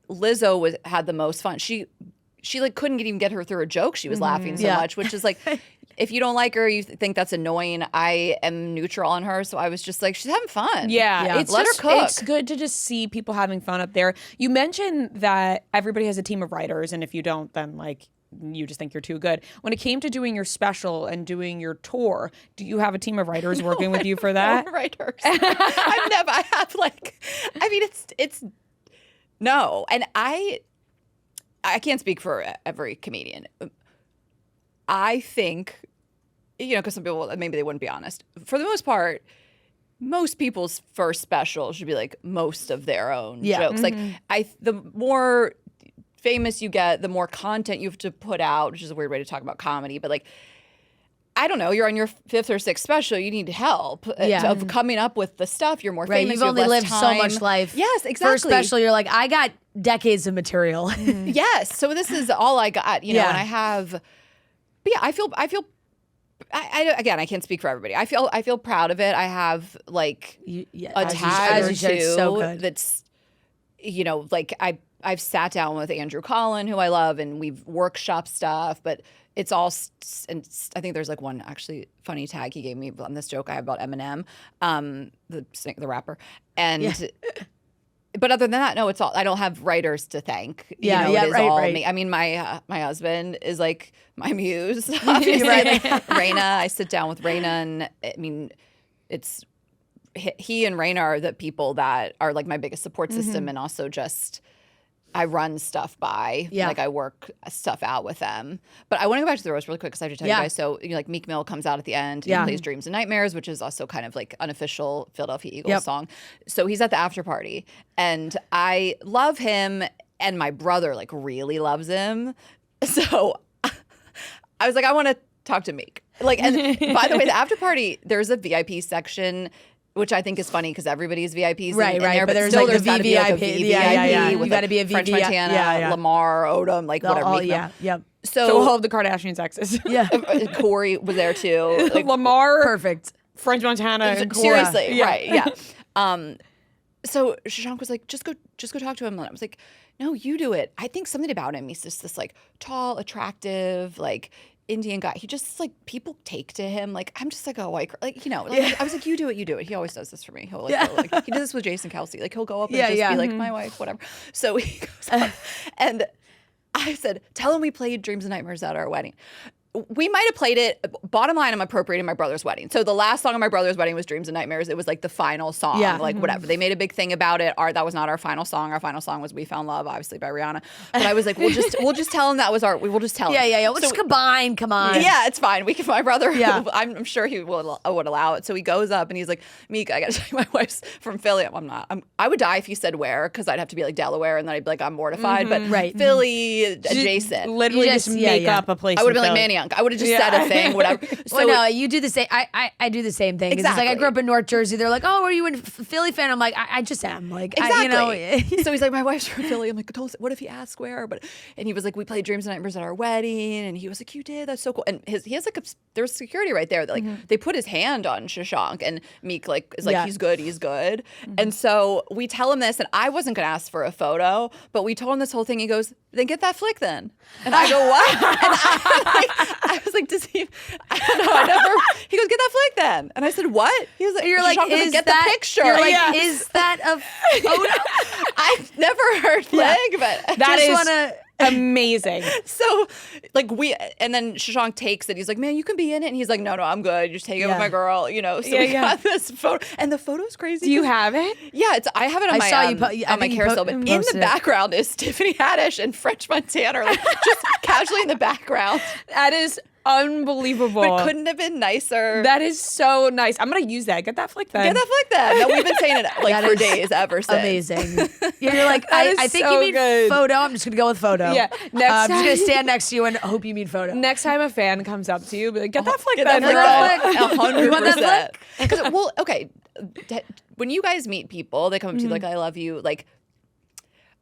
Lizzo had the most fun. She like couldn't even get her through a joke. She was laughing so much, which is like, if you don't like her, you think that's annoying. I am neutral on her, so I was just like, she's having fun. Yeah. Let her cook. It's good to just see people having fun up there. You mentioned that everybody has a team of writers, and if you don't, then like you just think you're too good. When it came to doing your special and doing your tour, do you have a team of writers working with you for that? No writers. I have like, I mean, it's no, and I can't speak for every comedian. I think, because some people, maybe they wouldn't be honest. For the most part, most people's first special should be like most of their own jokes. Like the more famous you get, the more content you have to put out, which is a weird way to talk about comedy. But like, I don't know, you're on your 5th or 6th special, you need help of coming up with the stuff. You're more famous. You've only lived so much life. Yes, exactly. First special, you're like, I got decades of material. Yes. So this is all I got, and I have, but yeah, I feel, again, I can't speak for everybody. I feel proud of it. I have like a tag or two so good. That's, like I've sat down with Andrew Collin, who I love, and we've workshopped stuff, but it's all, and I think there's like one actually funny tag he gave me on this joke I have about Eminem, the rapper, and but other than that, no, it's all, I don't have writers to thank. It is all me. I mean, my husband is like my muse, obviously. Raina, I sit down with Raina, and I mean, it's he and Raina are the people that are like my biggest support system, and also just I run stuff by. Like I work stuff out with them. But I want to go back to the roast really quick because I have to tell you guys. So like Meek Mill comes out at the end. He plays Dreams and Nightmares, which is also kind of like unofficial Philadelphia Eagles song. So he's at the after party, and I love him, and my brother like really loves him. So I was like, I want to talk to Meek. Like, and by the way, the after party, there's a VIP section, which I think is funny because everybody's VIPs in there, but there's like the VVIP. You got to be a French Montana, Lamar, Odom, like whatever. So all of the Kardashians' exes. Corey was there too. Like, Lamar, perfect. French Montana, and Corey. Seriously, right? So Shashank was like, just go talk to him. And I was like, no, you do it. I think something about him. He's just this like tall, attractive, like Indian guy. He just like, people take to him. Like, I'm just like a white girl. Like, I was like, you do it. He always does this for me. He'll like, he did this with Jason Kelsey. Like, he'll go up and just be like, my wife, whatever. So he goes up, and I said, tell him we played Dreams and Nightmares at our wedding. We might have played it. Bottom line, I'm appropriating my brother's wedding. So the last song on my brother's wedding was Dreams and Nightmares. It was like the final song, like whatever. They made a big thing about it. That was not our final song. Our final song was We Found Love, obviously by Rihanna. But I was like, we'll just tell him that was we'll just tell him. We'll just combine. Come on. Yeah, it's fine. We can. My brother. I'm sure he would allow it. So he goes up and he's like, Meek, I got to tell you, my wife's from Philly. I'm not. I would die if he said where, because I'd have to be like Delaware, and then I'd be like, I'm mortified. But Philly adjacent. Literally just make up a place. I would have been like, Manny, Shashank. I would have just said a thing, whatever. So well, no, you do the same. I do the same thing. Exactly. It's like I grew up in North Jersey. They're like, oh, are you a Philly fan? I'm like, I just am. Like, exactly. So he's like, my wife's from Philly. I'm like, what if he asks where? And he was like, we played Dreams and Nightmares at our wedding. And he was like, you did? That's so cool. And he has like there's security right there. Like they put his hand on Shashank, and Meek is like, he's good. And so we tell him this, and I wasn't gonna ask for a photo, but we told him this whole thing. He goes, then get that flick then. And I go, what? And I was like, does he? I don't know. He goes, get that flick then. And I said, what? He was like, you're like, is get that, the picture. You're like, is that a photo? I've never heard flick, but that is amazing. So and then Shashank takes it. He's like, man, you can be in it. And he's like, no, I'm good. Just take it with my girl, So we got this photo. And the photo's crazy. Do you have it? Yeah, I have it on my carousel. But in the background is Tiffany Haddish and French Montana, just casually in the background. That is unbelievable. But couldn't have been nicer. That is so nice. I'm gonna use that. Get that flick then. Get that flick then. No, we've been saying it for days ever since. Amazing. You're like, I think you mean photo. I'm just gonna go with photo. Yeah. I'm just gonna stand next to you and hope you mean photo. Next time a fan comes up to you, be like, get that flick then. Get that flick. 100%. Well, okay. When you guys meet people, they come up to you like, I love you. Like,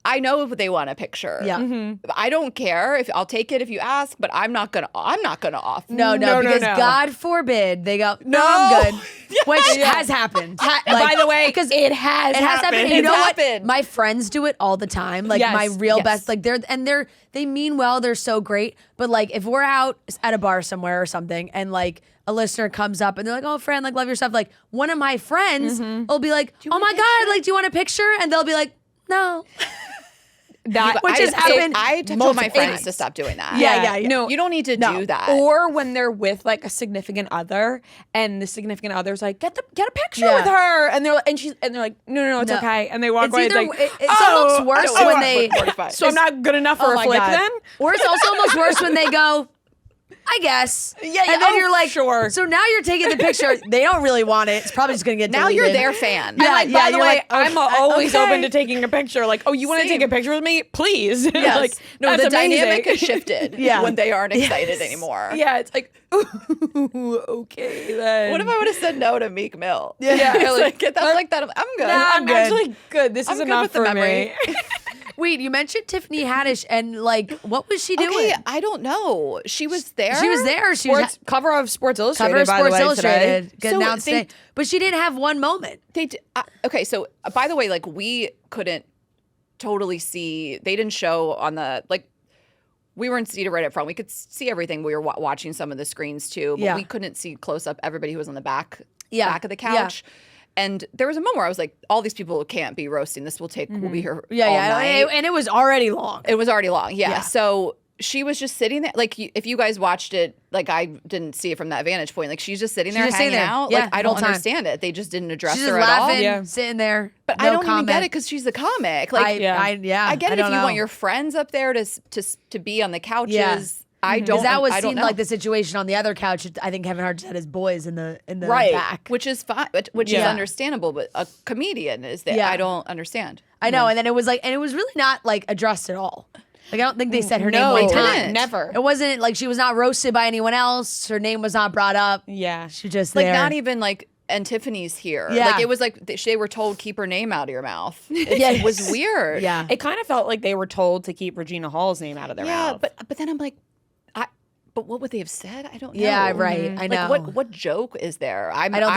I know they want a picture. Yeah. I don't care if I'll take it if you ask, but I'm not gonna offer. No, because God forbid they go, no, I'm good. Which has happened. By the way, because it has happened. You know what? My friends do it all the time. Like my real best, like they mean well, they're so great. But like if we're out at a bar somewhere or something and like a listener comes up and they're like, oh, friend, like love your stuff. Like one of my friends will be like, oh my God, like do you want a picture? And they'll be like, no. Which has happened. I told my friends to stop doing that. Yeah. No, you don't need to do that. Or when they're with like a significant other, and the significant other's like, get a picture with her, and they're like, no, it's okay, and they walk away. It's almost worse when they. So I'm not good enough for a flick then. Or it's also almost worse when they go, I guess. Yeah. And then you're like, sure. So now you're taking the picture. They don't really want it. It's probably just going to get deleted. Now you're their fan. Yeah, by the way, I'm always open to taking a picture. Like, oh, you want to take a picture with me? Please. Yes. Like, no, the dynamic has shifted when they aren't excited anymore. Yeah, it's like, ooh, okay then. What if I would have said no to Meek Mill? Yeah. Like, get that like that. I'm good. Nah, I'm good. actually good. This is enough for me. Wait, you mentioned Tiffany Haddish, and like, what was she doing? Okay, I don't know. She was there. She was cover of Sports Illustrated. Cover of by Sports the way, Illustrated. Today. Announced today. But she didn't have one moment. Okay, so by the way, like we couldn't totally see. They didn't show on the like. We were in seated right up front. We could see everything. We were watching some of the screens too, but we couldn't see close up everybody who was on the back of the couch. Yeah. And there was a moment where I was like, all these people can't be roasting. This will take, we'll be here all night. And it was already long. It was already long, yeah. So she was just sitting there. Like, if you guys watched it, like, I didn't see it from that vantage point. Like, she's just sitting there hanging out. Yeah, like, I don't understand it. They just didn't address her at all. Yeah. Sitting there. But I don't even get it because she's a comic. Like, I get it if you want your friends up there to be on the couches. Yeah. I don't. Because that seemed like the situation on the other couch. I think Kevin Hart just had his boys in the back, which is fine, which is understandable. But a comedian is there. I don't understand. I know, and then it was like, and it was really not like addressed at all. Like I don't think they said her name one time. Never. It wasn't like she was not roasted by anyone else. Her name was not brought up. Yeah, she just like there. Not even like. And Tiffany's here. Yeah. Like it was like they were told keep her name out of your mouth. It was weird. Yeah, it kind of felt like they were told to keep Regina Hall's name out of their mouth. But then I'm like. But what would they have said? I don't know. Yeah, right. Mm-hmm. I know. Like, what joke is there? I don't know.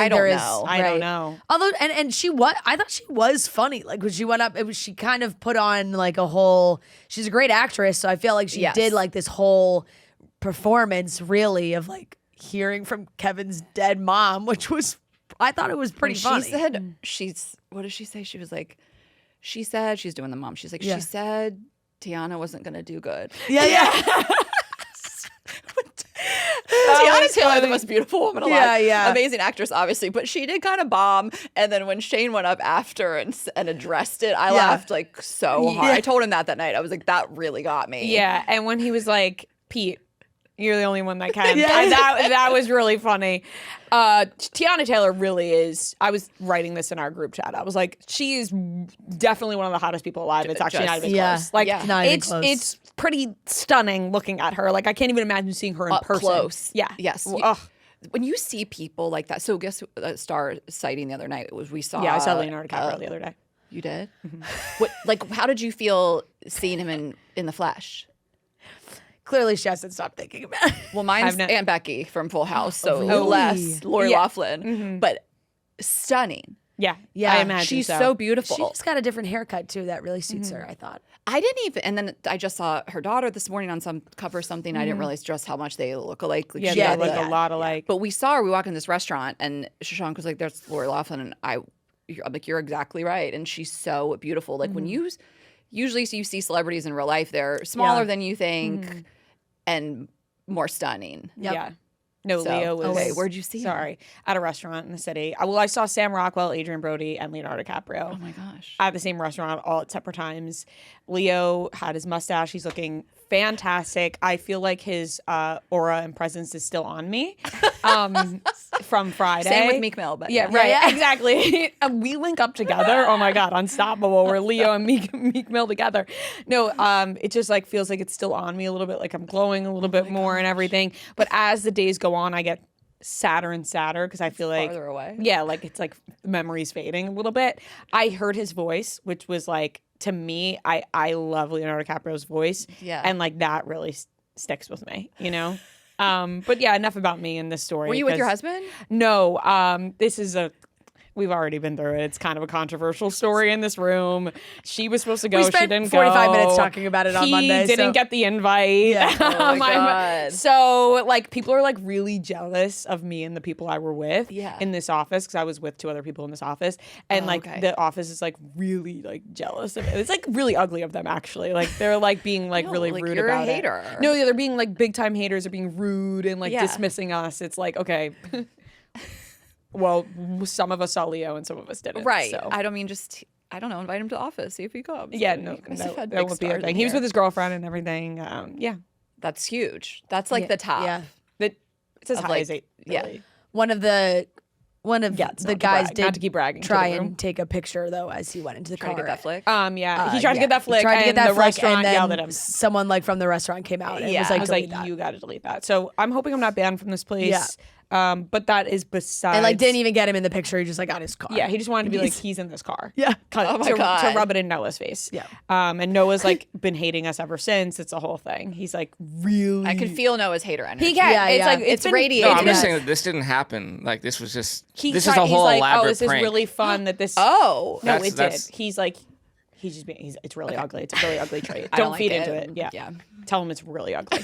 I don't know. Although, and she was. I thought she was funny. Like when she went up, she kind of put on like a whole. She's a great actress, so I feel like she did like this whole performance, really, of like hearing from Kevin's dead mom, which was. I thought it was pretty funny. She said what did she say? She was like, she said she's doing the mom. She's like, she said Tiana wasn't going to do good. Yeah. Tiana Taylor, the most beautiful woman alive. Yeah. Amazing actress, obviously, but she did kind of bomb. And then when Shane went up after and addressed it, I laughed like so hard. I told him that night. I was like, that really got me. Yeah, and when he was like, Pete, you're the only one that can. That was really funny. Tiana Taylor really is. I was writing this in our group chat. I was like, she is definitely one of the hottest people alive. It's actually not even close. Like, not even close. It's pretty stunning looking at her. Like I can't even imagine seeing her in person. Close. Yeah. Yes. When you see people like that, so guess star sighting the other night was we saw. Yeah, I saw Leonardo DiCaprio the other day. You did? Mm-hmm. How did you feel seeing him in the flesh? Clearly, she hasn't stopped thinking about it. Well, mine's Aunt Becky from Full House, so less Lori Loughlin, but stunning. Yeah, I imagine she's so beautiful. She just got a different haircut too that really suits her. I thought. I didn't even, and then I just saw her daughter this morning on some cover of something. I didn't realize just how much they look alike. Like, they look a lot alike. But we saw her. We walked in this restaurant, and Shashank was like, "There's Lori Loughlin," and I'm like, "You're exactly right." And she's so beautiful. Like when you usually you see celebrities in real life, they're smaller than you think, and more stunning. Yep. Yeah. No, Leo was. Okay, where'd you see him? Sorry, at a restaurant in the city. Well, I saw Sam Rockwell, Adrian Brody, and Leonardo DiCaprio. Oh my gosh! At the same restaurant, all at separate times. Leo had his mustache. He's looking fantastic. I feel like his aura and presence is still on me from Friday. Same with Meek Mill, but exactly. We link up together. Oh my God, unstoppable. We're Leo and Meek Mill together. No, it just like feels like it's still on me a little bit. Like I'm glowing a little bit more and everything. But as the days go on, I get sadder and sadder because I feel like farther away. Yeah, like it's like memories fading a little bit. I heard his voice, which was like, to me, I love Leonardo DiCaprio's voice. Yeah. And like that really sticks with me, you know? But yeah, enough about me in this story. Were you with your husband? No. This is we've already been through it. It's kind of a controversial story in this room. She was supposed to go. She didn't 45 minutes talking about it on Monday. He didn't get the invite. Yeah. Oh my God. So like people are like really jealous of me and the people I were with in this office because I was with 2 other people in this office. And the office is like really like jealous of it. It's like really ugly of them actually. Like they're like being like really rude you're about a hater. it. No, they're being like big time haters. They're being rude and like dismissing us. It's like, okay. Well, some of us saw Leo and some of us didn't. Right. So. I don't mean just, I don't know, invite him to the office, see if he comes. Yeah, no, that won't be a thing. He was with his girlfriend and everything. Yeah. That's huge. That's like the top. Yeah. It's as high as 8. Really. Yeah. One of the guys did not to keep bragging. Try and take a picture though as he went into the car. Try to get that flick. Yeah, he tried to get that flick. Tried to get that the flick, restaurant and then yelled at him. someone like from the restaurant came out and was like, you got to delete that. So I'm hoping I'm not banned from this place. Yeah. But that is besides. And like didn't even get him in the picture. He just like got his car. Yeah, he just wanted to be like he's in this car. Yeah. Oh my God. To rub it in Noah's face. Yeah. And Noah's like been hating us ever since. It's a whole thing. He's like really. I could feel Noah's hater energy. He can. Yeah, it's like it's radiating. No, I'm just saying that this didn't happen. Like this was just. This is a whole like, elaborate this prank. is really fun. That this. Oh. No, it did. He's like. He's just being. It's really ugly. It's a really ugly trait. I Don't like feed it. into it. Yeah. Yeah. Tell him it's really ugly.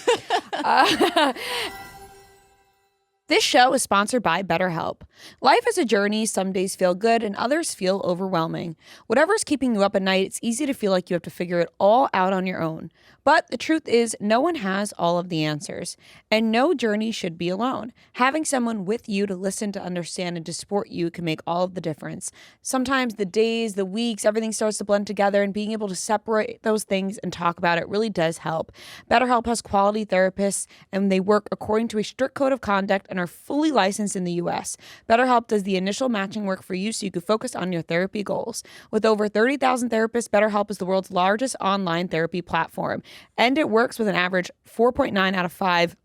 This show is sponsored by BetterHelp. Life is a journey. Some days feel good and others feel overwhelming. Whatever's keeping you up at night, it's easy to feel like you have to figure it all out on your own. But the truth is, no one has all of the answers, and no journey should be alone. Having someone with you to listen, to understand, and to support you can make all of the difference. Sometimes the days, the weeks, everything starts to blend together, and being able to separate those things and talk about it really does help. BetterHelp has quality therapists, and they work according to a strict code of conduct and are fully licensed in the U.S. BetterHelp does the initial matching work for you so you can focus on your therapy goals. With over 30,000 therapists, BetterHelp is the world's largest online therapy platform. And it works with an average 4.9 out of 5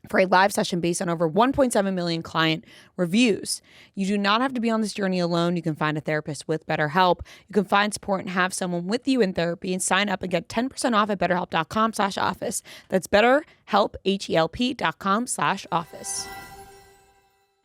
for a live session based on over 1.7 million client reviews. You do not have to be on this journey alone. You can find a therapist with BetterHelp. You can find support and have someone with you in therapy, and sign up and get 10% off at betterhelp.com/office. That's BetterHelp, HELP.com/office.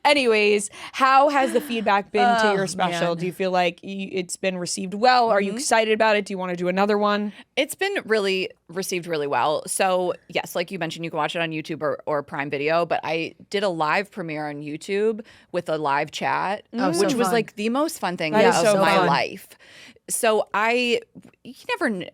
Anyways, how has the feedback been to your special? Man. Do you feel like it's been received well? Are you excited about it? Do you want to do another one? It's been really received really well. So yes, like you mentioned, you can watch it on YouTube or Prime Video, but I did a live premiere on YouTube with a live chat, which was like the most fun thing of my life. So I don't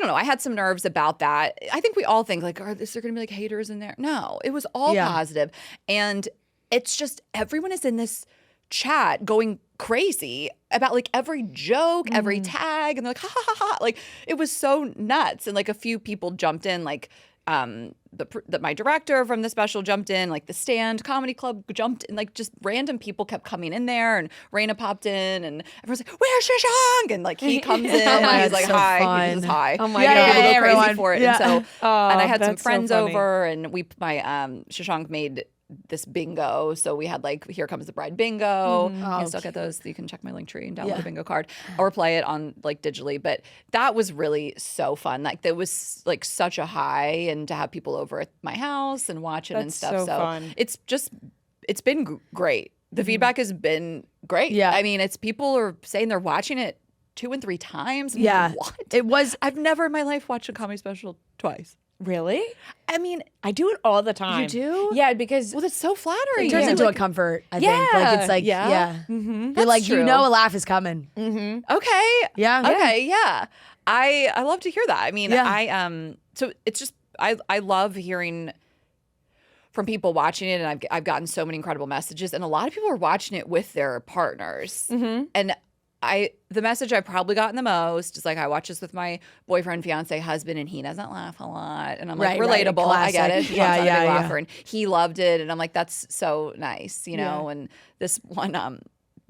know. I had some nerves about that. I think we all think like, is there going to be like haters in there? No, it was all positive. And it's just everyone is in this chat going crazy about like every joke, every tag, and they're like, ha ha ha ha. Like it was so nuts. And like a few people jumped in like my director from the special jumped in, like the Stand Comedy Club jumped in, like just random people kept coming in there, and Raina popped in, and everyone's like, "Where's Shishang?" And like he comes in, and he's like, so "Hi," fun. he says hi. Oh my God, God. people go everyone. crazy for it. Yeah. And so, and I had some that's so friends funny. over, and my Shishang made this bingo, so we had like Here Comes the Bride bingo. You can still get those. You can check my link tree and download a bingo card or play it on like digitally. But that was really so fun. Like there was like such a high, and to have people over at my house and watch it and stuff. So fun. It's been great. The feedback has been great. Yeah. I mean, it's people are saying they're watching it 2 and 3 times. I'm Yeah. like, what? It was. I've never in my life watched a comedy special twice. Really? I mean, I do it all the time. you do? Yeah, because Well, that's so flattering. It turns into Like, a comfort, I think. Like it's like, Yeah. You're That's like, true. you know a laugh is coming. Okay. Yeah. Okay. Yeah. I love to hear that. I mean, Yeah. so it's just I love hearing from people watching it, and I've gotten so many incredible messages, and a lot of people are watching it with their partners, and the message I've probably gotten the most is like, I watch this with my boyfriend, fiance, husband, and he doesn't laugh a lot. And I'm like, Right, relatable. I get it. classic. Yeah, Sean's not a yeah, big yeah. laugher. And he loved it. And I'm like, that's so nice, you know? And this one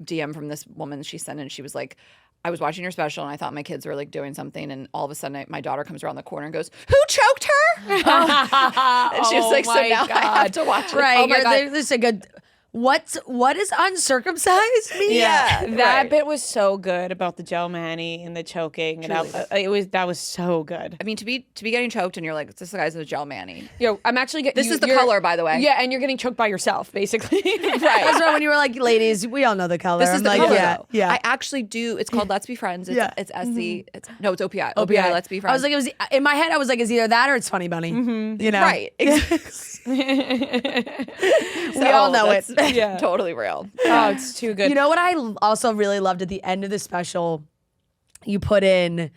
DM from this woman she sent in, she was like, I was watching your special and I thought my kids were like doing something, and all of a sudden my daughter comes around the corner and goes, "Who choked her?" And she was like, "So now I have to watch it." Right. Oh my God. There's a good. What is uncircumcised mean? Yeah, that bit was so good about the gel mani and the choking. And that was so good. I mean, to be getting choked and you're like, this guy's a gel mani. Yo, I'm actually This is the color, by the way. Yeah, and you're getting choked by yourself, basically. Right. That's right. When you were like, ladies, we all know the color. This is I'm the like, color, yeah, though. yeah. I actually do. It's called Let's Be Friends. It's, Yeah. it's SC. It's OPI. OPI. Let's Be Friends. I was like, it was in my head. I was like, it's either that or it's Funny Bunny. You know, right. We all know it. Yeah. Totally real. Oh, it's too good. You know what I also really loved at the end of the special? You put in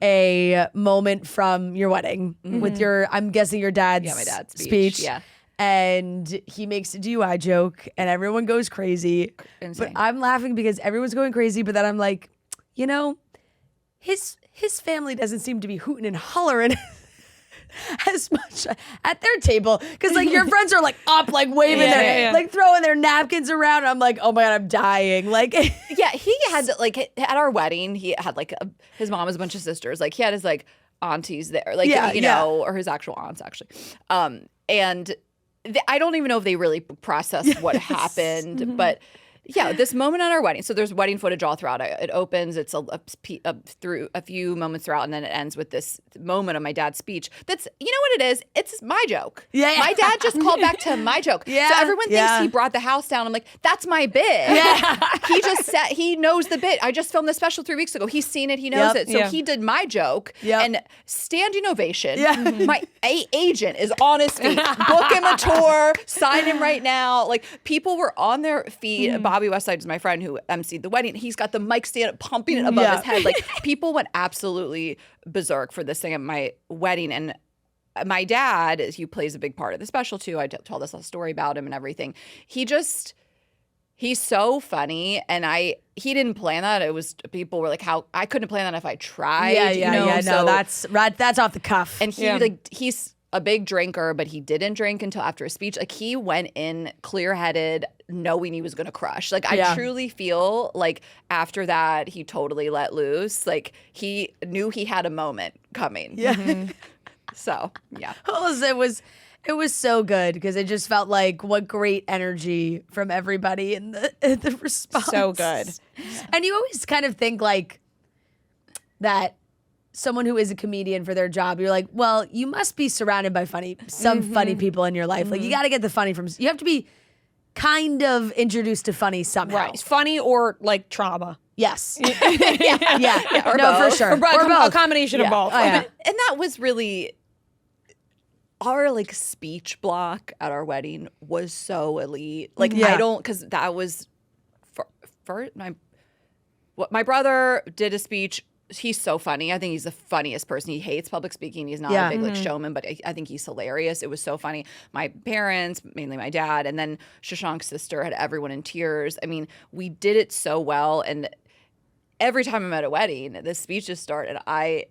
a moment from your wedding with your, I'm guessing your dad's, my dad's speech. Yeah. And he makes a DUI joke and everyone goes crazy. Insane. But I'm laughing because everyone's going crazy, but then I'm like, you know, his family doesn't seem to be hooting and hollering as much at their table, because like your friends are like up, like waving like throwing their napkins around. I'm like, oh my God, I'm dying. Like, Yeah, he had like at our wedding, he had like his mom has a bunch of sisters. Like he had his like aunties there, like you know, or his actual aunts actually. And I don't even know if they really processed what happened, but. Yeah, this moment at our wedding. So there's wedding footage all throughout. It opens. It's through a few moments throughout, and then it ends with this moment of my dad's speech. That's, you know what it is? It's my joke. Yeah. My dad just called back to my joke. Yeah. So everyone thinks he brought the house down. I'm like, that's my bit. Yeah. He just said he knows the bit. I just filmed the special 3 weeks ago. He's seen it. He knows it. So he did my joke. And standing ovation. Yeah. My agent is on his feet. Book him a tour. Sign him right now. Like people were on their feet. Bobby Westside is my friend who emceed the wedding. He's got the mic stand pumping it above his head. Like people went absolutely berserk for this thing at my wedding. And my dad, he plays a big part of the special too. I told us a story about him and everything. He's so funny, and he didn't plan that. It was people were like, how I couldn't plan that if I tried. Yeah. So, No, that's off the cuff. and he's a big drinker, but he didn't drink until after his speech. Like he went in clear-headed, knowing he was going to crush. Like I truly feel like after that, he totally let loose. Like he knew he had a moment coming. Yeah. So yeah. It was so good because it just felt like what great energy from everybody in the response. So good. And you always kind of think like that someone who is a comedian for their job, you're like, well, you must be surrounded by some funny people in your life. Like you got to get the funny from, you have to be kind of introduced to funny somehow. Right. Funny or like trauma. Yes. Or no, both. for sure. Or both. A combination of both. Oh, yeah. And that was really our like speech block at our wedding was so elite. Like because that was for my brother did a speech. He's so funny. I think he's the funniest person. He hates public speaking. He's not a big like showman, but I think he's hilarious. It was so funny. My parents, mainly my dad, and then Shashank's sister had everyone in tears. I mean, we did it so well. And every time I'm at a wedding, the speeches start, and I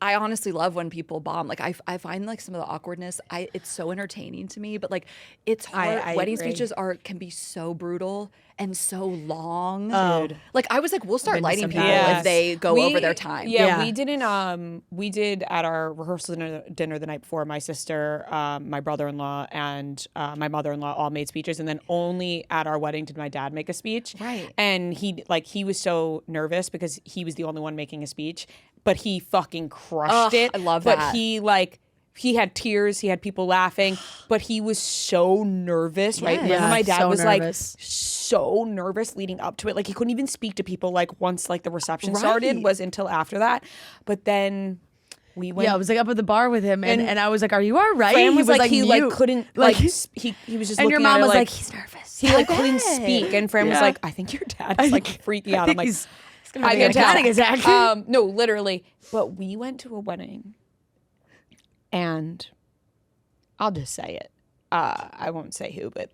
I honestly love when people bomb. Like I find like some of the awkwardness. It's so entertaining to me, but like it's hard. Wedding agree. speeches can be so brutal and so long. Dude. Like I was like, we'll start lighting people Yes. if they go over their time. Yeah, we didn't. We did at our rehearsal dinner the night before. My sister, my brother-in-law, and my mother-in-law all made speeches, and then only at our wedding did my dad make a speech. Right. And he was so nervous because he was the only one making a speech, but he fucking crushed it. I love but that. He had tears, he had people laughing, but he was so nervous, right? Yes. Remember my dad so was nervous. like so nervous leading up to it. Like he couldn't even speak to people like once like the reception started was until after that. But then we went. Yeah, I was like up at the bar with him and I was like, "Are you all right?" Fran was like he mute. like couldn't like he was just and looking your mom at her was like, "He's nervous." he like couldn't speak, and Fran was like, "I think your dad is like freaking out." I'm like, he's I having a panic attack. No, literally. But we went to a wedding, and I'll just say it. I won't say who, but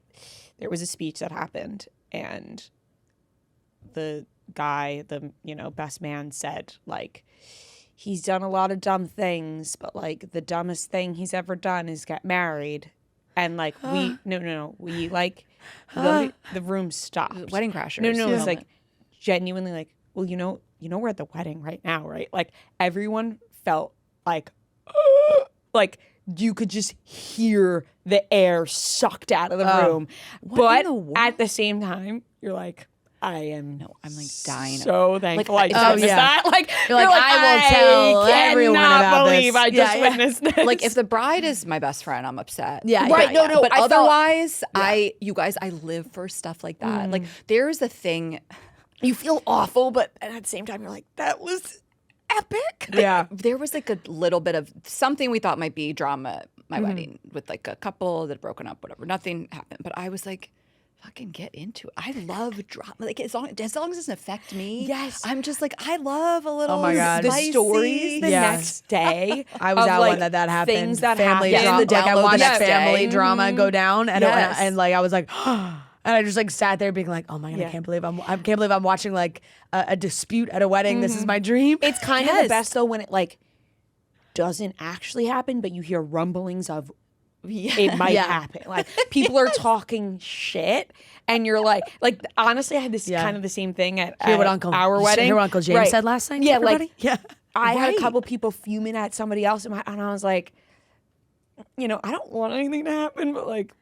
there was a speech that happened, and the guy, the best man, said like, he's done a lot of dumb things, but like the dumbest thing he's ever done is get married. And like we like the room stopped. Wedding crashers. No, it's like genuinely like, well, we're at the wedding right now, right? Like everyone felt like like you could just hear the air sucked out of the room. But at the same time, you're like, I'm like dying. So thankful I Like, just witnessed that. Like You're like, I will tell everyone about believe this. I just witnessed this. Like if the bride is my best friend, I'm upset. Yeah, right. yeah, No. But I otherwise, you guys, I live for stuff like that. Like there's a thing. you feel awful, but at the same time, you're like, that was epic. Yeah. There was like a little bit of something we thought might be drama at my wedding with like a couple that had broken up, whatever. Nothing happened, but I was like, fucking get into it. I love drama. Like as long as it doesn't affect me. Yes. I'm just like, I love a little. Oh my God. The spicy. stories the next day. I was of, out like, when that happened. Things that family happened. drama. Like I watched next family day. drama go down, and Yes. and like I was like, and I just like sat there being like, oh my God, I can't believe I'm watching like a dispute at a wedding. This is my dream. It's kind of the best though when it like doesn't actually happen, but you hear rumblings of it might happen. Like people are talking shit, and you're like honestly, I had this kind of the same thing at our wedding. Hear what Uncle James said last night. Yeah, everybody? I had a couple people fuming at somebody else, and I was like, I don't want anything to happen, but like,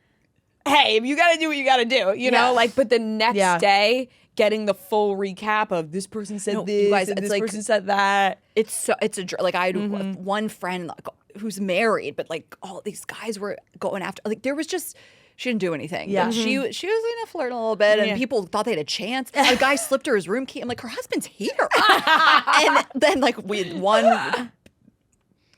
hey, if you got to do what you got to do, you know, like. But the next day, getting the full recap of this person said this, you guys, and this person said that. I had one friend like, who's married, but like all these guys were going after. Like there was just. She didn't do anything. Yeah. But she was flirting a little bit, and people thought they had a chance. A guy slipped her his room key. I'm like, her husband's here. And then like we had one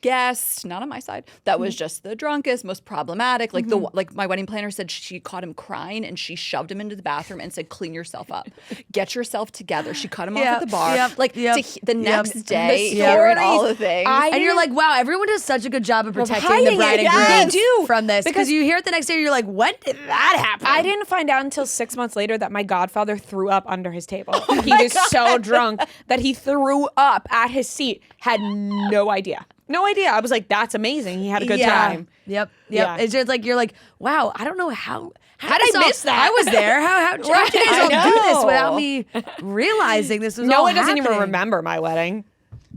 guest, not on my side, that was just the drunkest, most problematic. Like like my wedding planner said, she caught him crying and she shoved him into the bathroom and said, "Clean yourself up, get yourself together." She cut him off at the bar. The next day, hearing all the things, and you're like, wow, everyone does such a good job of protecting the bride and groom from this, because you hear it the next day, and you're like, when did that happen? I didn't find out until 6 months later that my godfather threw up under his table. He was so drunk that he threw up at his seat. Had no idea. No idea. I was like, that's amazing. He had a good time. Yep. Yeah. It's just like, you're like, wow, I don't know how did I miss that? I was there. How did you guys all do this without me realizing this was all No one doesn't happening? even remember my wedding.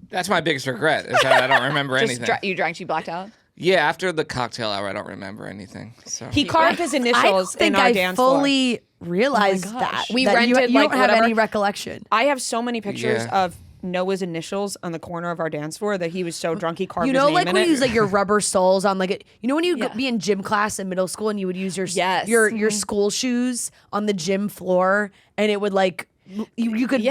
That's my biggest regret, is that I don't remember anything. you drank, you blacked out. Yeah, after the cocktail hour, I don't remember anything. So He carved his initials in our dance floor. I fully realized that. We that rented, you like, don't have whatever. any recollection. I have so many pictures of Noah's initials on the corner of our dance floor that he was so drunk he carved his name like in when it. you use like your rubber soles on like when you be in gym class in middle school and you would use your school shoes on the gym floor, and it would like you could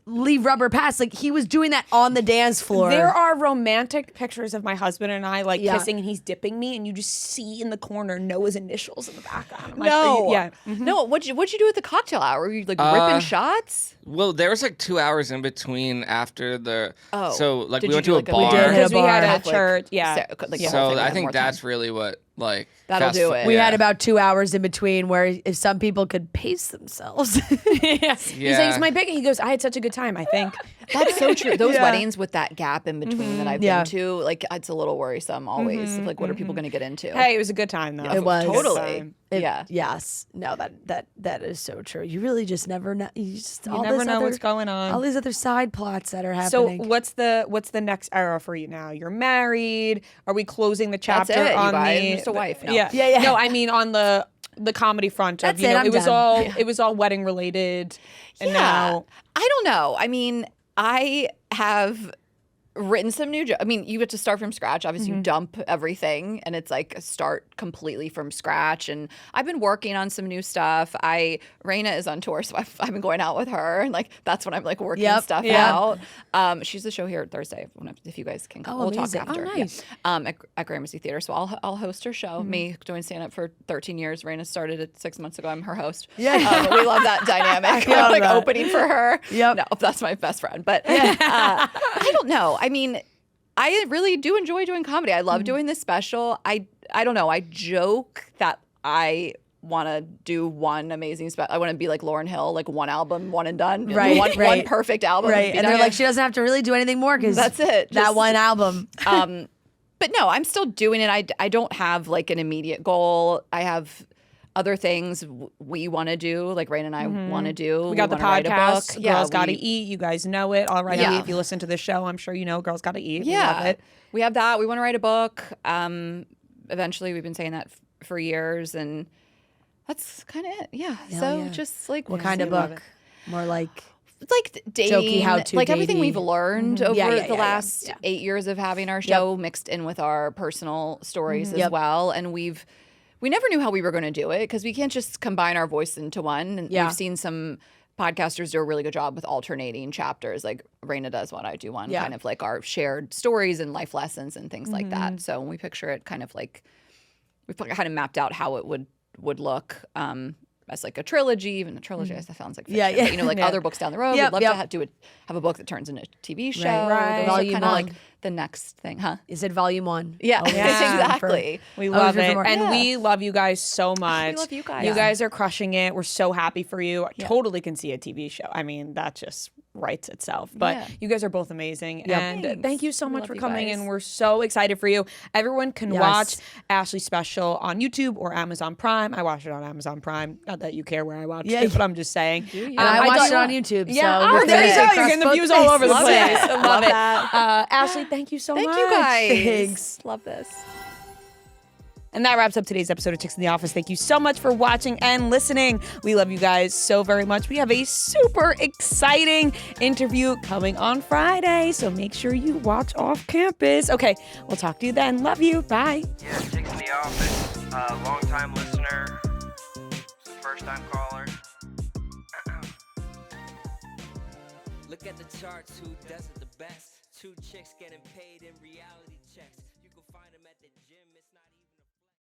leave rubber pass. Like he was doing that on the dance floor. There are romantic pictures of my husband and I like kissing, and he's dipping me, and you just see in the corner Noah's initials in the background. No, what'd you do at the cocktail hour? Were you like ripping shots? Well, there was like 2 hours in between after the. So like Did we went you to do, a like, bar. Because we had a church. Yeah. So I think that's really what like that'll do it. We had about 2 hours in between where if some people could pace themselves. He's like, it's my big. He goes, I had such a good time. I think that's so true. Those weddings with that gap in between that I've been to, like it's a little worrisome always. Of, like, what are people going to get into? Hey, it was a good time though. It was totally. Yes. No, that is so true. You really just never know. You never know what's going on. All these other side plots that are happening. So what's the next era for you now? You're married. Are we closing the chapter That's it, on I'm just a wife. No. Yeah. No, I mean on the comedy front of, it was all wedding related, and now I don't know. I mean, I have written some new I mean, you get to start from scratch. Obviously, you dump everything, and it's like start completely from scratch. And I've been working on some new stuff. Raina is on tour, so I've been going out with her, and like that's when I'm like working stuff out. She's the show here Thursday. If you guys can come, we'll amazing. talk after. Oh, nice. At Gramercy Theater, so I'll host her show. Me doing stand up for 13 years. Raina started it 6 months ago. I'm her host. Yeah, we love that dynamic. Like opening for her. Yep. No, that's my best friend. But I don't know. I mean, I really do enjoy doing comedy. I love doing this special. I don't know. I joke that I want to do one amazing special. I want to be like Lauryn Hill, like one album, one and done. One perfect album. Right. And they're like, she doesn't have to really do anything more because that's it. That one album. But no, I'm still doing it. I don't have like an immediate goal. I have other things we want to do, like Rain and I want to do. We got the podcast, Girls Gotta Eat. You guys know it already. If you listen to this show, I'm sure you know Girls Gotta Eat. Yeah. We love it. We have that. We want to write a book. Eventually, we've been saying that for years, and that's kind of it. Yeah. Just like what kind of book? More like dating, jokey, how-to, like everything datey. we've learned over the last 8 years of having our show mixed in with our personal stories as well. And we never knew how we were going to do it because we can't just combine our voice into one. And we've seen some podcasters do a really good job with alternating chapters. Like Raina does one, I do one, kind of like our shared stories and life lessons and things like that. So when we picture it kind of like, we've kind of mapped out how it would look as like a trilogy, even a trilogy, I sounds like fiction, but, you know, like other books down the road. We'd love to have a book that turns into a TV show. Right. Volume kind of like the next thing, huh? Is it volume 1? Yeah, exactly. We love it. And we love you guys so much. We love you guys. You guys are crushing it. We're so happy for you. I totally can see a TV show. I mean, that just writes itself. But you guys are both amazing. And thank you so much for coming. And we're so excited for you. Everyone can watch Ashley's special on YouTube or Amazon Prime. I watch it on Amazon Prime. Not that you care where I watch it, but I'm just saying. I watched it on YouTube. Yeah, so there you go. You're getting the views all over the place. I love it. Ashley, thank you so much. Thank you guys. Thanks. Love this. And that wraps up today's episode of Chicks in the Office. Thank you so much for watching and listening. We love you guys so very much. We have a super exciting interview coming on Friday, so make sure you watch Off Campus. Okay, we'll talk to you then. Love you. Bye. Yeah, Chicks in the Office. Long-time listener, first-time caller. Look at the charts, who does it the best? 2 chicks getting paid in reality checks.